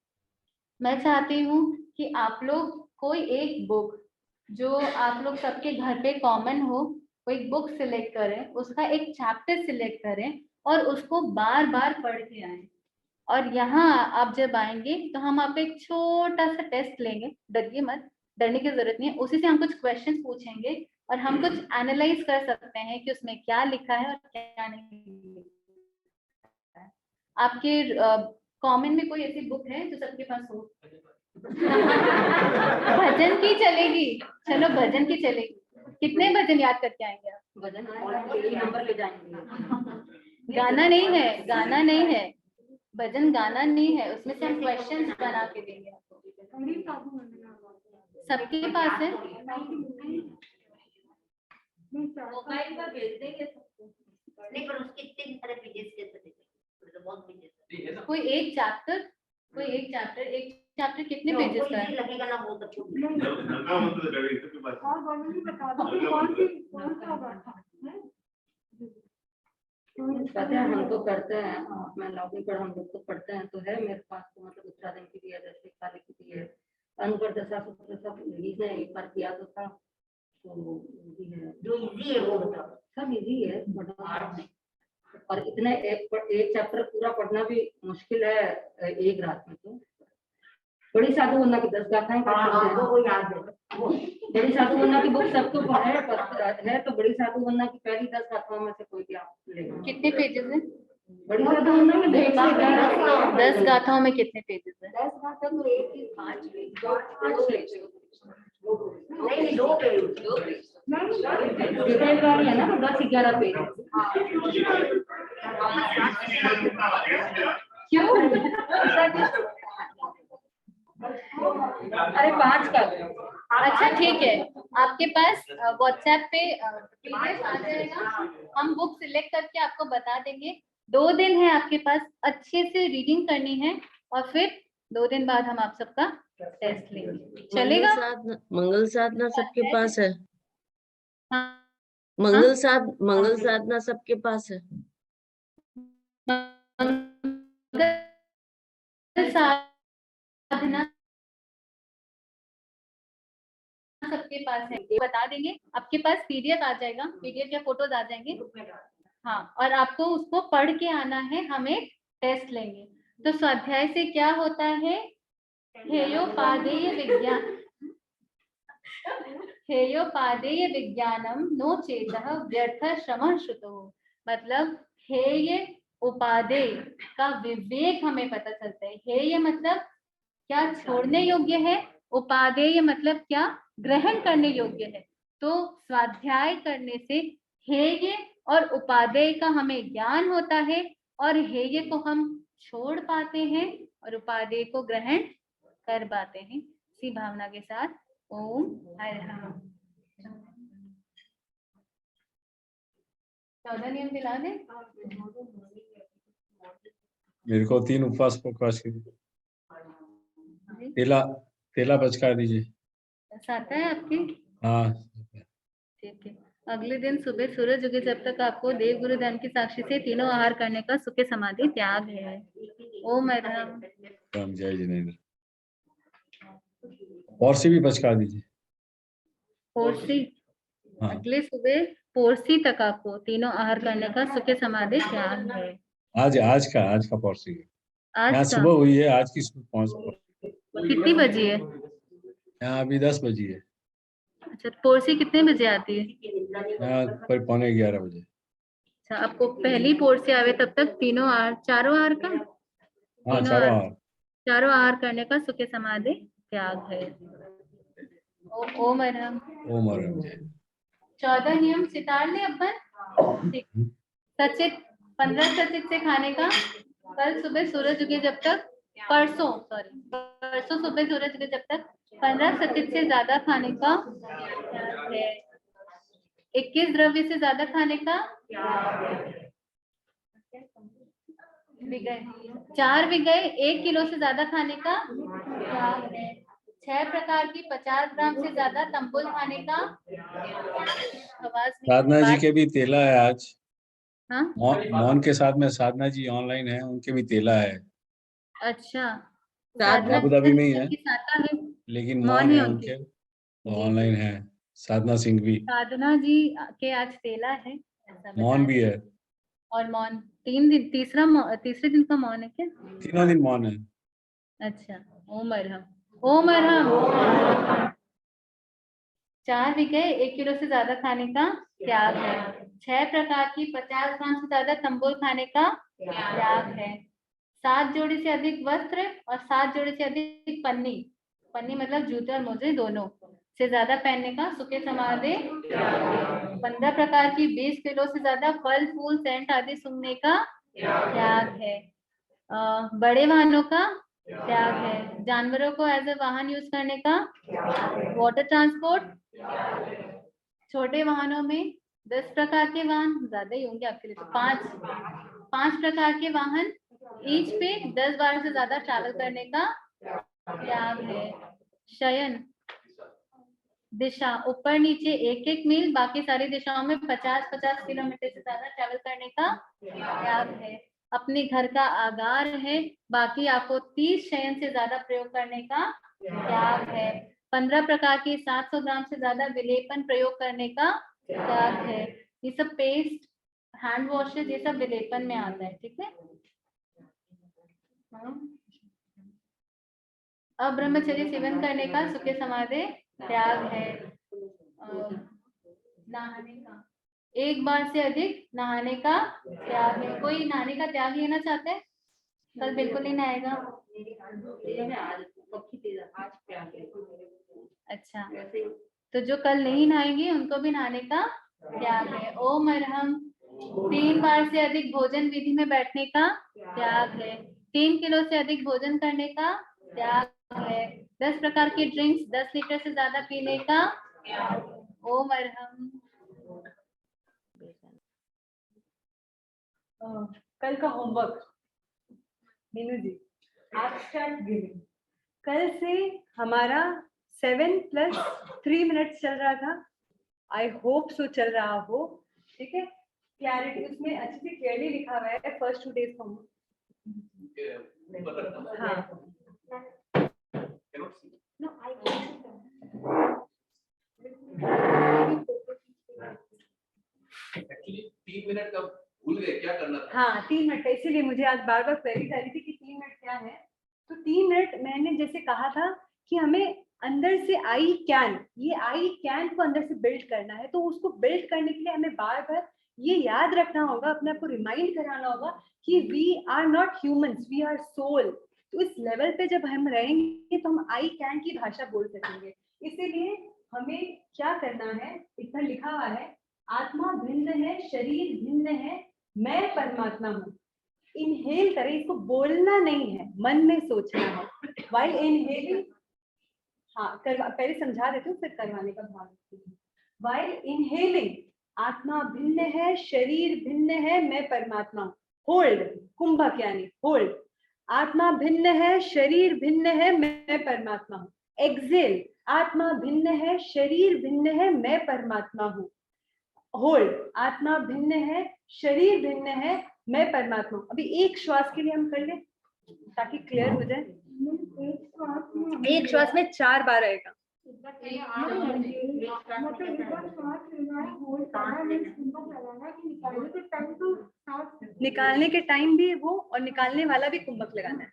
Speaker 6: मैं चाहती हूँ कि आप लोग कोई एक बुक जो आप लोग सबके घर पे कॉमन हो, कोई बुक सिलेक्ट करें, उसका एक चैप्टर सिलेक्ट करें और उसको बार बार पढ़ के आए। और यहाँ आप जब आएंगे तो हम आपको एक छोटा सा टेस्ट लेंगे। डरिए मत, डरने की जरूरत नहीं है। उसी से हम कुछ क्वेश्चंस पूछेंगे और हम कुछ एनालाइज कर सकते हैं कि उसमें क्या लिखा है और क्या नहीं लिखा है। आपके कॉमन में कोई ऐसी बुक है जो सबके पास हो? भजन की चलेगी, चलो भजन की चलेगी। कितने भजन याद करके आएंगे आप?
Speaker 3: भजन नंबर ले जाएंगे।
Speaker 6: गाना नहीं है, गाना नहीं है, भजन गाना नहीं है। उसमें से हम क्वेश्चंस बना के देंगे आपको। सबके पास है?
Speaker 3: मोबाइल पर भेज देंगे सबको। नहीं पर उसके इतने सारे पेजेस कैसे देंगे? तो बहुत पेजेस।
Speaker 6: कोई एक चैप्टर कितने पेजेस का है?
Speaker 3: लगेगा ना बहुत अच्छा।
Speaker 5: हल्का मंत्र करें सबके पास।
Speaker 4: और बोलो नहीं बता दो कौन सा होगा?
Speaker 3: पता है हम तो करते हैं, मैं लॉगिन पर हम लोग तो पढ़ते हैं, तो है मेरे पास तो मतलब उत्तराधन की भी है, जैसे काली की भी है, अनुकर दशा सूत्र सब ने एक बार किया तो था, तो इजी है। जो इजी है वो बताओ। सब इजी है, हार्ड नहीं। और इतने एक चैप्टर पूरा पढ़ना भी मुश्किल है एक रात में। तो बड़ी साधु वन्ना की 10 गाथाएं वो याद है। बड़ी साधु वन्ना की बुक सबको है, तो बड़ी साधु वन्ना की पहली 10 गाथाओं में से कोई भी आप लेगा।
Speaker 6: कितने पेजेस हैं?
Speaker 3: बड़ी साधु वन्ना में
Speaker 6: 10 गाथाओं में कितने पेजेस हैं?
Speaker 3: 10 गाथा तो एक ही 5 पेज। नहीं 2 पेज। डिटेल वाली है ना, तो 10-11 पेज। क्यों? अरे 5 का।
Speaker 6: अच्छा ठीक है, आपके पास व्हाट्सएप पे PDF आ जाएगा। हम बुक सिलेक्ट करके आपको बता देंगे। 2 दिन है आपके पास, अच्छे से रीडिंग करनी है और फिर 2 दिन बाद हम आप सबका टेस्ट लेंगे। चलेगा?
Speaker 7: मंगल साधना सबके पास है?
Speaker 6: हाँ,
Speaker 7: मंगल साधना सबके पास है?
Speaker 6: साधना सबके पास है, ये बता देंगे। आपके पास PDF आ जाएगा, PDF या फोटोज आ जाएंगे। हाँ, और आपको उसको पढ़ के आना है, हम एक टेस्ट लेंगे। तो स्वाध्याय से क्या होता है? हेयोपादेय विज्ञानम नो चेतः व्यर्थ श्रमः श्रुतः। मतलब हेय उपादेय का विवेक हमें पता चलता है। हेय मतलब क्या छोड़ने योग्य है? उपादेय मतलब क्या? ग्रहण करने योग्य है। तो स्वाध्याय करने से हेय और उपादेय का हमें ज्ञान होता है और हेय को हम छोड़ पाते हैं और उपादेय को ग्रहण कर पाते हैं। इसी भावना के साथ ओम हर 14 नियम दिला दे।
Speaker 8: मेरे को 3 उपवास प्रकाश की तेला बचका दीजिए।
Speaker 6: आता है आपकी?
Speaker 8: हाँ,
Speaker 6: ठीक है। अगले दिन सुबह सूरज उगे जब तक आपको देव गुरु धन की साक्षी से तीनों आहार करने का सुखे समाधि त्याग है। ओम अरहम।
Speaker 8: राम जय जिनेन्द्र। और से भी बचका दीजिए।
Speaker 6: पोरसी,
Speaker 8: हाँ,
Speaker 6: अगले सुबह पोरसी तक आपको तीनों आहार करने का सुखे समाधि त्याग है।
Speaker 8: आज का पॉर्सी है।
Speaker 6: आज
Speaker 8: यहाँ
Speaker 6: का
Speaker 8: सुबह हुई है, आज की सुबह 5
Speaker 6: कितनी बजी है?
Speaker 8: यहाँ अभी 10 बजी है।
Speaker 6: अच्छा, पोरसी कितने बजे आती है?
Speaker 8: यहाँ पर 11:15 बजे।
Speaker 6: अच्छा, आपको पहली पोरसी आवे तब तक तीनों आहार, चारों आहार का,
Speaker 8: हाँ,
Speaker 6: तीनों
Speaker 8: चारों
Speaker 6: आहार, चारों आहार करने का सुखे समाधि त्याग है। ओम अरहम।
Speaker 8: ओम अरहम जय।
Speaker 6: 14 नियम सितार ले अपन। ठीक। सचित 15 सचित से खाने का। कल सुबह सूरज उगे जब तक, परसों सुबह सूरज उगे जब तक 15 सचित से ज्यादा खाने का है। 21 द्रव्य से ज्यादा खाने का विगय, 4 विगय 1 किलो से ज्यादा खाने का है। 6 प्रकार की 50 ग्राम से ज्यादा तंबुल खाने का। आवाज नहीं,
Speaker 8: साधना जी
Speaker 6: बात-
Speaker 8: के भी तेला है आज।
Speaker 6: हाँ,
Speaker 8: मौन के साथ में साधना जी ऑनलाइन है, उनके भी तेला है।
Speaker 6: अच्छा।
Speaker 7: साधना
Speaker 8: अबू धाबी में ही है,
Speaker 6: की साता है,
Speaker 8: लेकिन
Speaker 6: मौन
Speaker 8: मौन
Speaker 6: है
Speaker 8: है
Speaker 6: उनकी।
Speaker 8: उनके,
Speaker 6: जी,
Speaker 8: ऑनलाइन है। साधना सिंह भी,
Speaker 6: साधना जी के आज तेला है, ऐसा बता
Speaker 8: मौन भी
Speaker 6: रहे।
Speaker 8: है।
Speaker 6: और मौन 3 दिन, तीसरे दिन का मौन है क्या?
Speaker 8: तीनों दिन मौन है।
Speaker 6: अच्छा। ओम अरहम। ओम अरहम। 4 विगय 1 किलो से ज्यादा खाने का त्याग है। 6 प्रकार की 50 ग्राम से ज्यादा तंबुल खाने का त्याग है। 7 जोड़ी से अधिक वस्त्र और 7 जोड़ी से अधिक पन्नी, पन्नी मतलब जूते और मोजे दोनों से ज्यादा पहनने का सुखे समाधि। 15 प्रकार की 20 किलो से ज्यादा फल फूल सेंट आदि सूंघने का त्याग है। बड़े वाहनों का त्याग है। जानवरों को एज ए वाहन यूज करने का। वाटर ट्रांसपोर्ट, छोटे वाहनों में 10 प्रकार के वाहन, ज्यादा ही होंगे आपके लिए तो 5 प्रकार के वाहन ईच पे 10 बार से ज्यादा ट्रैवल करने का त्याग है। शयन दिशा, ऊपर नीचे 1-1 मील, बाकी सारी दिशाओं में 50-50 किलोमीटर से ज्यादा ट्रैवल करने का त्याग है। अपने घर का आगार है, बाकी आपको 30 शयन से ज्यादा प्रयोग करने का त्याग है। 15 प्रकार की 700 ग्राम से ज्यादा विलेपन प्रयोग करने का त्याग है। ये सब पेस्ट, हैंड वॉशेज, ये सब विलेपन में आता है, ठीक है। अब ब्रह्मचर्य सेवन करने का सुखे समाधि त्याग है। नहाने का, 1 बार से अधिक नहाने का त्याग है। कोई नहाने का त्याग लेना चाहते हैं? कल बिल्कुल नहीं नहाएगा। अच्छा, तो जो कल नहीं नहाएंगे उनको भी नहाने का त्याग है। ओम अरहम। 3 बार से अधिक भोजन विधि में बैठने का त्याग है। 3 किलो से अधिक भोजन करने का त्याग है। 10 प्रकार की ड्रिंक्स 10 लीटर से ज्यादा पीने का। ओम अरहम।
Speaker 1: कल का होमवर्क मीनू जी, एब्स्ट्रैक्ट गिविंग। कल से हमारा 7 + 3 मिनट्स चल रहा था। आई होप सो चल रहा हो, ठीक है। क्लैरिटी उसमें अच्छे से क्लियरली लिखा हुआ है फर्स्ट 2 डेज का। हाँ,
Speaker 9: एक्चुअली 3 मिनट का भूल गए, क्या करना था?
Speaker 1: हाँ 3 मिनट, इसीलिए मुझे आज बार बार क्वेरी कर रही थी कि 3 मिनट क्या है। तो 3 मिनट मैंने जैसे कहा था कि हमें अंदर से आई कैन, ये आई कैन को अंदर से बिल्ड करना है। तो उसको बिल्ड करने के लिए हमें बार बार ये याद रखना होगा, अपने आप को रिमाइंड कराना होगा कि we are not humans, we are soul. तो इस लेवल पे जब हम रहेंगे तो हम आई कैन की भाषा बोल सकेंगे। इसीलिए हमें क्या करना है, इतना लिखा हुआ है, आत्मा भिन्न है, शरीर भिन्न है, मैं परमात्मा हूँ। इनहेल करें, इसको बोलना नहीं है, मन में सोचना है। व्हाइल इनहेलिंग, हाँ पहले समझा देती हूँ फिर करवाने का भाव रखती हूँ। व्हाइल इनहेलिंग, आत्मा भिन्न है, शरीर भिन्न है, मैं परमात्मा हूँ। होल्ड, कुंभक यानी होल्ड, आत्मा भिन्न है, शरीर भिन्न है, मैं परमात्मा हूँ। एक्सेल, आत्मा भिन्न है, शरीर भिन्न है, मैं परमात्मा हूँ। होल्ड, आत्मा भिन्न है, शरीर भिन्न है, मैं परमात्मा हूँ। अभी एक श्वास के लिए हम कर लें ताकि क्लियर हो जाए। एक श्वास में 4 बार आएगा। निकालने के टाइम भी वो और निकालने वाला भी कुंभक लगाना है।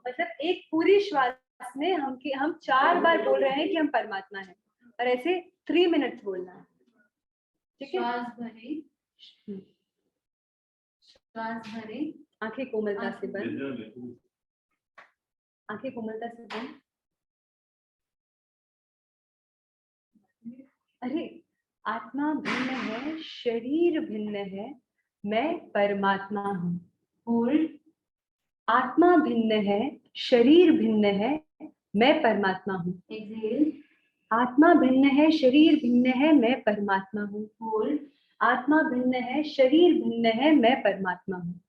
Speaker 1: मतलब एक पूरी श्वास में हम 4 बार बोल रहे हैं कि हम परमात्मा हैं, और ऐसे 3 मिनट्स बोलना है। ठीक है,
Speaker 6: श्वास भरें, श्वास भरें,
Speaker 1: आंखें कोमलता से बंद, आंखें कोमलता से बंद। अरे, आत्मा भिन्न है, शरीर भिन्न है, मैं परमात्मा हूँ। होल्ड, आत्मा भिन्न है, शरीर भिन्न है, मैं परमात्मा हूँ।
Speaker 6: एक्सेल,
Speaker 1: आत्मा भिन्न है, शरीर भिन्न है, मैं परमात्मा हूँ। होल्ड, आत्मा भिन्न है, शरीर भिन्न है, मैं परमात्मा हूँ।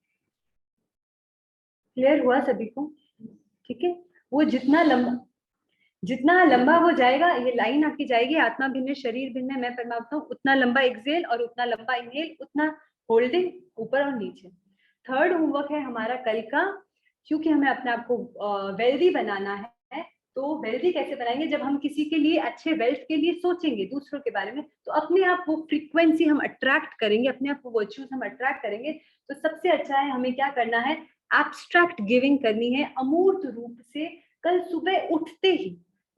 Speaker 1: क्लियर हुआ सभी को? ठीक है, वो जितना लंबा वो जाएगा, ये लाइन आपकी जाएगी, आत्मा भिन्न है, शरीर भिन्न है, मैं परमात्मा हूँ, उतना लंबा एक्सेल और उतना लंबा इनहेल, उतना होल्डिंग ऊपर और नीचे। थर्ड होमवर्क है हमारा कल का, क्योंकि हमें अपने आप को वेल्दी बनाना है, तो वेल्दी कैसे बनाएंगे? जब हम किसी के लिए अच्छे वेल्थ के लिए सोचेंगे, दूसरों के बारे में, तो अपने आप वो फ्रीक्वेंसी हम अट्रैक्ट करेंगे, अपने आप वो वर्च्यूज हम अट्रैक्ट करेंगे। तो सबसे अच्छा है, हमें क्या करना है, एब्स्ट्रैक्ट गिविंग करनी है, अमूर्त रूप से। कल सुबह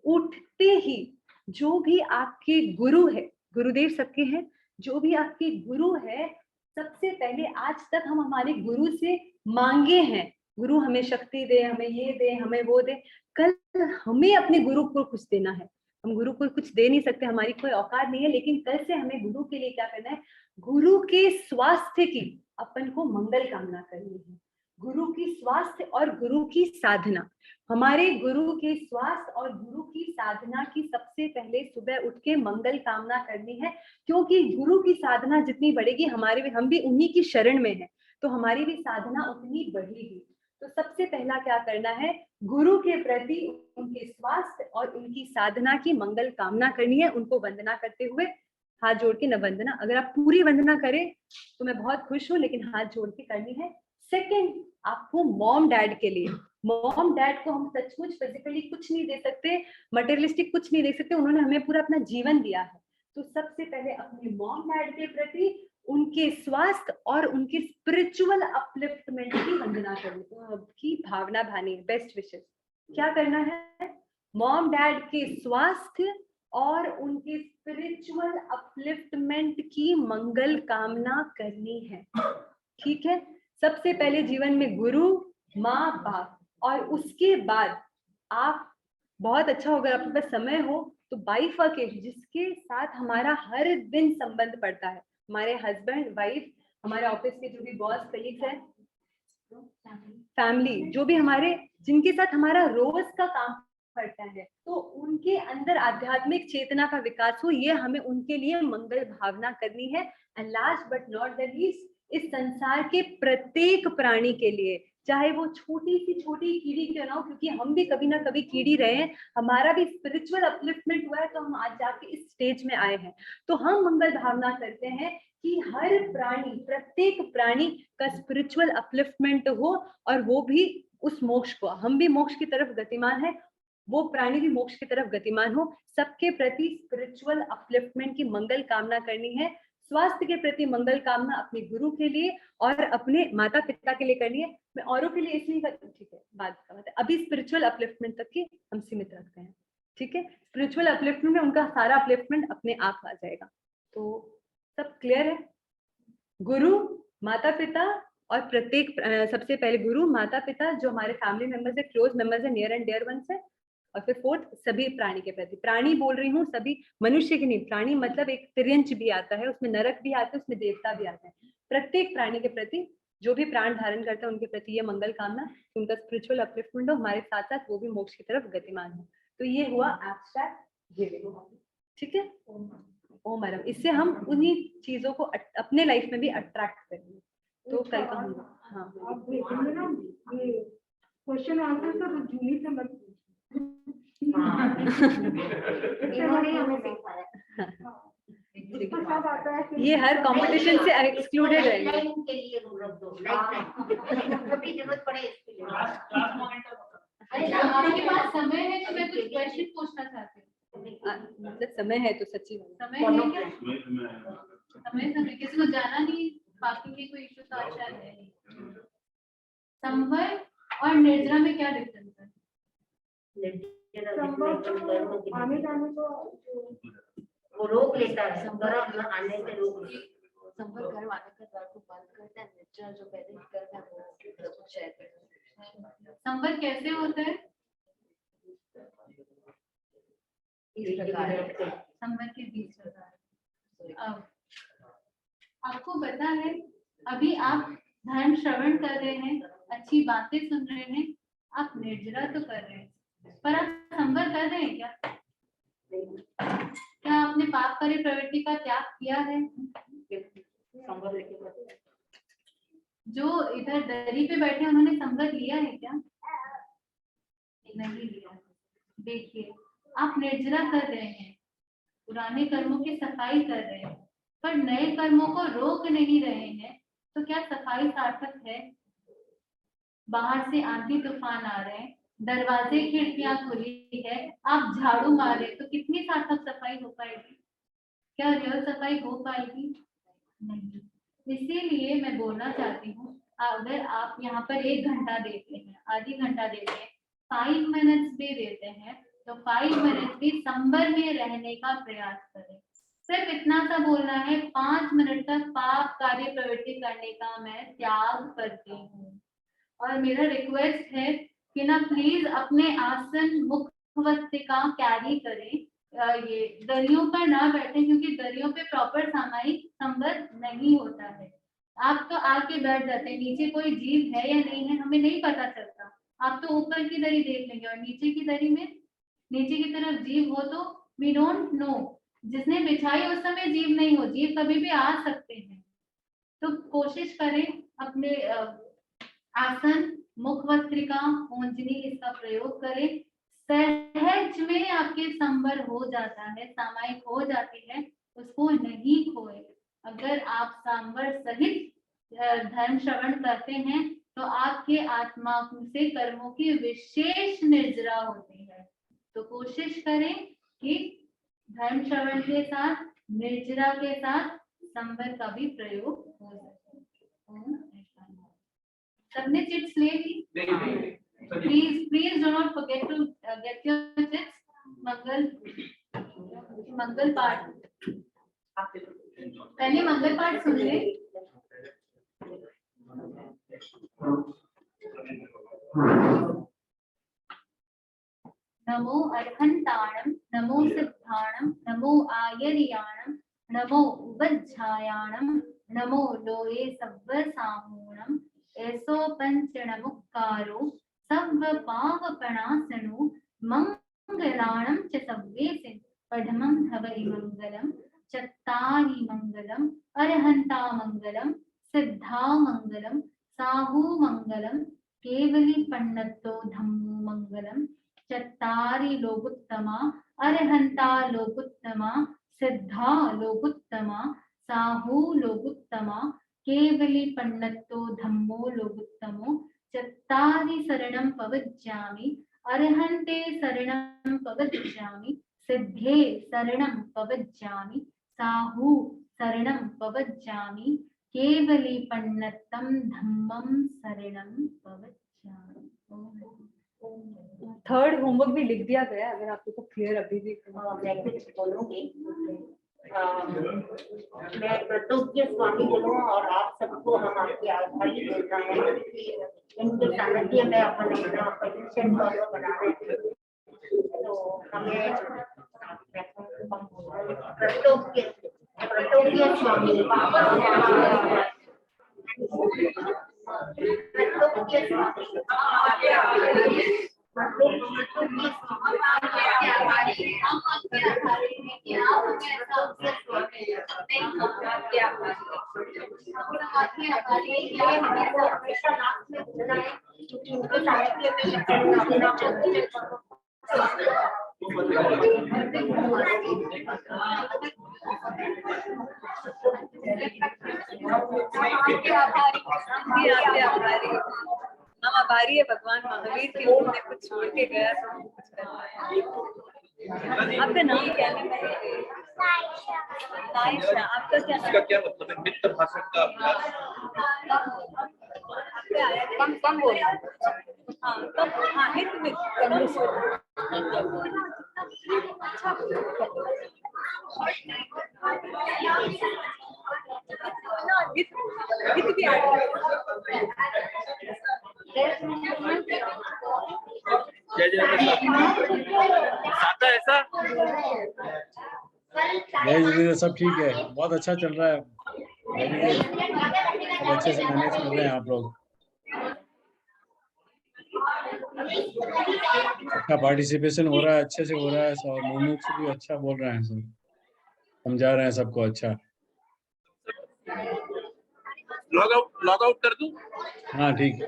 Speaker 1: उठते ही जो भी आपके गुरु है, गुरुदेव सबके हैं, जो भी आपके गुरु है, सबसे पहले आज तक हम हमारे गुरु से मांगे हैं, गुरु हमें शक्ति दे, हमें ये दे, हमें वो दे। कल हमें अपने गुरु को कुछ देना है। हम गुरु को कुछ दे नहीं सकते, हमारी कोई औकात नहीं है, लेकिन कल से हमें गुरु के लिए क्या करना है, गुरु के स्वास्थ्य की अपन को मंगल कामना करनी है। गुरु की स्वास्थ्य और गुरु की साधना, हमारे गुरु के स्वास्थ्य और गुरु की साधना की सबसे पहले सुबह उठ के मंगल कामना करनी है, क्योंकि गुरु की साधना जितनी बढ़ेगी, हम भी उन्हीं की शरण में है, तो हमारी भी साधना उतनी बढ़ेगी। तो सबसे पहला क्या करना है, गुरु के प्रति उनके स्वास्थ्य और उनकी साधना की मंगल कामना करनी है। उनको वंदना करते हुए हाथ जोड़ के न वंदना, अगर आप पूरी वंदना करें तो मैं बहुत खुश हूँ, लेकिन हाथ जोड़ के करनी है। सेकंड, आपको मॉम डैड के लिए, मॉम डैड को हम सचमुच फिजिकली कुछ नहीं दे सकते, मटेरियलिस्टिक कुछ नहीं दे सकते, उन्होंने हमें पूरा अपना जीवन दिया है। तो सबसे पहले अपने मॉम डैड के प्रति उनके स्वास्थ्य और उनके स्पिरिचुअल अपलिफ्टमेंट की वंदना करने की भावना भानी, बेस्ट विशेस। क्या करना है, मॉम डैड के स्वास्थ्य और उनके स्पिरिचुअल अपलिफ्टमेंट की मंगल कामना करनी है। ठीक है, सबसे पहले जीवन में गुरु, माँ बाप, और उसके बाद आप, बहुत अच्छा होगा आपके पास समय हो तो बाइफर्केट, जिसके साथ हमारा हर दिन संबंध पड़ता है, हमारे हस्बैंड, वाइफ, हमारे ऑफिस के जो भी बॉस, कलीग्स हैं, फैमिली, जो भी हमारे, जिनके साथ हमारा रोज का काम पड़ता है, तो उनके अंदर आध्यात्मिक चेतना का विकास हो, ये हमें उनके लिए मंगल भावना करनी है। And last but not the least, इस संसार के प्रत्येक प्राणी के लिए, चाहे वो छोटी सी छोटी कीड़ी क्यों ना हो, क्योंकि हम भी कभी ना कभी कीड़ी रहे हैं, हमारा भी स्पिरिचुअल अपलिफ्टमेंट हुआ है, तो हम आज जाके इस स्टेज में आए हैं। तो हम मंगल भावना करते हैं कि हर प्राणी, प्रत्येक प्राणी का स्पिरिचुअल अपलिफ्टमेंट हो, और वो भी उस मोक्ष को, हम भी मोक्ष की तरफ गतिमान है, वो प्राणी भी मोक्ष की तरफ गतिमान हो। सबके प्रति स्पिरिचुअल अपलिफ्टमेंट की मंगल कामना करनी है। स्वास्थ्य के प्रति मंगल कामना अपने गुरु के लिए और अपने माता पिता के लिए करनी है। मैं औरों के लिए इसलिए करती हूँ, ठीक है, बात का मतलब अभी स्पिरिचुअल अपलिफ्टमेंट तक की हम सीमित रखते हैं। ठीक है, स्पिरिचुअल अपलिफ्टमेंट में उनका सारा अपलिफ्टमेंट अपने आप आ जाएगा। तो सब क्लियर है? गुरु, माता पिता, और प्रत्येक सबसे पहले गुरु, माता पिता, जो हमारे फैमिली मेंबर्स है, क्लोज मेंबर्स है, नियर एंड डियर वंस है, और फिर फोर्थ सभी प्राणी के प्रति। प्राणी बोल रही हूँ सभी मनुष्य के नहीं, प्राणी मतलब एक तिर्यंच भी आता है, उसमें नरक भी आता है, उसमें देवता भी आता है। प्रत्येक प्राणी के प्रति, जो भी प्राण धारण करता है उनके प्रति ये मंगल कामना, उनका स्पिरिचुअल अपलिफ्टमेंट हो, हमारे साथ साथ वो भी मोक्ष की तरफ गतिमान हो। तो ये हुआ एब्स्ट्रैक्ट गिविंग, ठीक है। ओम अरम, इससे हम उन्हीं चीजों को अपने लाइफ में भी अट्रैक्ट करेंगे। तो कल का हम हाँ
Speaker 4: आप देखेंगे ना ये क्वेश्चन आंसर तो जूली से मत
Speaker 3: इन्होंने हमें सिखाया।
Speaker 4: इसको सब आता है
Speaker 1: ये हर कंपटीशन से एक्सक्लूडेड है।
Speaker 3: लाइफलाइन के लिए हम रख दो, लाइफलाइन कभी जरूरत पड़े इसके लिए।
Speaker 6: अच्छा, आपके पास समय है तो मैं कुछ क्वेश्चन पूछना चाहती हूँ।
Speaker 1: मतलब समय है तो सच्ची
Speaker 6: समय है क्या?
Speaker 5: मैं
Speaker 6: समय किसी को जाना नहीं, बाकी के कोई इशू तो अच्छा है। संवर और निर्जरा में क्या डिफरेंस है?
Speaker 4: आने जाने को
Speaker 3: वो रोक लेता है, संभव आने से रोक लेता है।
Speaker 7: संपर्क घर वाले के द्वार को बंद करते हैं, निश्चय जो पहले करते हैं वो शेयर करते हैं।
Speaker 6: संपर्क कैसे होता है?
Speaker 3: इस प्रकार
Speaker 6: संपर्क के 20 प्रकार। अब आपको पता है, अभी आप धर्म श्रवण कर रहे हैं, अच्छी बातें सुन रहे हैं, आप निर्जरा तो कर रहे हैं, पर आप संवर कर रहे हैं क्या? क्या आपने पाप करे प्रवृत्ति का त्याग किया है? जो इधर दरी पे बैठे उन्होंने संगत लिया है क्या? नहीं लिया। देखिए, आप निर्जरा कर रहे हैं, पुराने कर्मों की सफाई कर रहे हैं, पर नए कर्मों को रोक नहीं रहे हैं, तो क्या सफाई सार्थक है? बाहर से आंधी तूफान आ रहे हैं, दरवाजे खिड़कियां खुली है, आप झाड़ू मारे तो कितनी सार्थक सफाई हो पाएगी? क्या रियल सफाई हो पाएगी? नहीं। इसीलिए मैं बोलना चाहती हूँ, अगर आप यहाँ पर 1 घंटा देते हैं, आधी घंटा देते हैं, 5 मिनट्स भी देते हैं, तो 5 मिनट भी संबर में रहने का प्रयास करें। सिर्फ इतना सा बोलना है, 5 मिनट तक पाप कार्य प्रवृत्ति करने का मैं त्याग करती हूँ। और मेरा रिक्वेस्ट है कि ना प्लीज अपने आसन मुखवस्तिका कैरी करें, ये दरियों पर ना बैठे, क्योंकि दरियों पे प्रॉपर सामायिक संबंध नहीं होता है। आप तो आके बैठ जाते हैं, नीचे कोई जीव है या नहीं है हमें नहीं पता चलता। आप तो ऊपर की दरी देख लेंगे और नीचे की दरी में नीचे की तरफ जीव हो तो वी डोंट नो। जिसने बिछाई उस समय जीव नहीं हो, जीव कभी भी आ सकते हैं। तो कोशिश करें अपने आसन मुखवस्त्रिका ओंजनी इसका प्रयोग करें, सहज में आपके संबर हो जाता है, सामायिक हो जाती है, उसको नहीं खोए। अगर आप सांबर सहित धर्म श्रवण करते हैं तो आपके आत्मा से कर्मों की विशेष निर्जरा होती है। तो कोशिश करें कि धर्म श्रवण के साथ निर्जरा के साथ संबर का भी प्रयोग हो सके। सबने चिट्स ले ली? Please do not forget to get your chits. मंगल पाठ, पहले मंगल पाठ सुन ले। नमो अर्हंताणं, नमो सिद्धाणं, नमो आयर्याणं, नमो वज्झायाणं, नमो लोये सव्वसामूणं, ऐसो पंचणमुक्कारो सर्वपावपणासनो मंगलाणं च सव्वेसिं पठमं धवै मंगलं चत्तारि मंगलम् अर्हन्ता मंगलं सिद्धा मंगलं साहू मंगलं केवली पन्नतो धम्मो मंगलं चत्तारि लोकुत्तमा अर्हन्ता लोकुत्तमा सिद्धा लोकुत्तमा साहू लोकुत्तमा केवली पन्नतो धम्मो लोकुत्तमो चत्तारि शरणं पवज्जामि अर्हन्ते शरणं पवज्जामि सिद्धे शरणं पवज्जामि साहू शरणं पवज्जामि केवली पन्नतं धम्मं शरणं पवज्जामि।
Speaker 1: थर्ड होमवर्क भी लिख दिया गया है, अगर आपको क्लियर अभी भी
Speaker 3: मैं कुछ बोलूंगी।
Speaker 4: मैं कृतज्ञ स्वामी हूँ और आप सबको हम आपके आभारी बोल रहे हैं कि इनके सानिध्य में अपन अपना पोजीशन फॉलो बना रहे हैं। तो हमें कृतज्ञ स्वामी
Speaker 1: हम आभारी है भगवान महावीर के उन्होंने कुछ छोड़ के गया तो हम कुछ कर पाए। आपका नाम क्या है? नाइशा। आपका क्या नाम?
Speaker 9: इसका क्या मतलब है? मित्र भाषण का अभ्यास।
Speaker 1: कम कम बोलो। हाँ कम, हाँ हित में हित भी आ
Speaker 9: जय जय साता ऐसा
Speaker 8: जय जितेंद्र, सब ठीक है, बहुत अच्छा चल रहा है, वेरी गुड, सब अच्छे से मैनेज कर रहे हैं आप लोग। अच्छा पार्टिसिपेशन हो रहा है, अच्छे से हो रहा है, और मुमुक्ष भी अच्छा बोल रहे हैं, सब समझा रहे हैं सबको अच्छा।
Speaker 9: लॉग आउट कर दूं?
Speaker 8: हाँ ठीक है।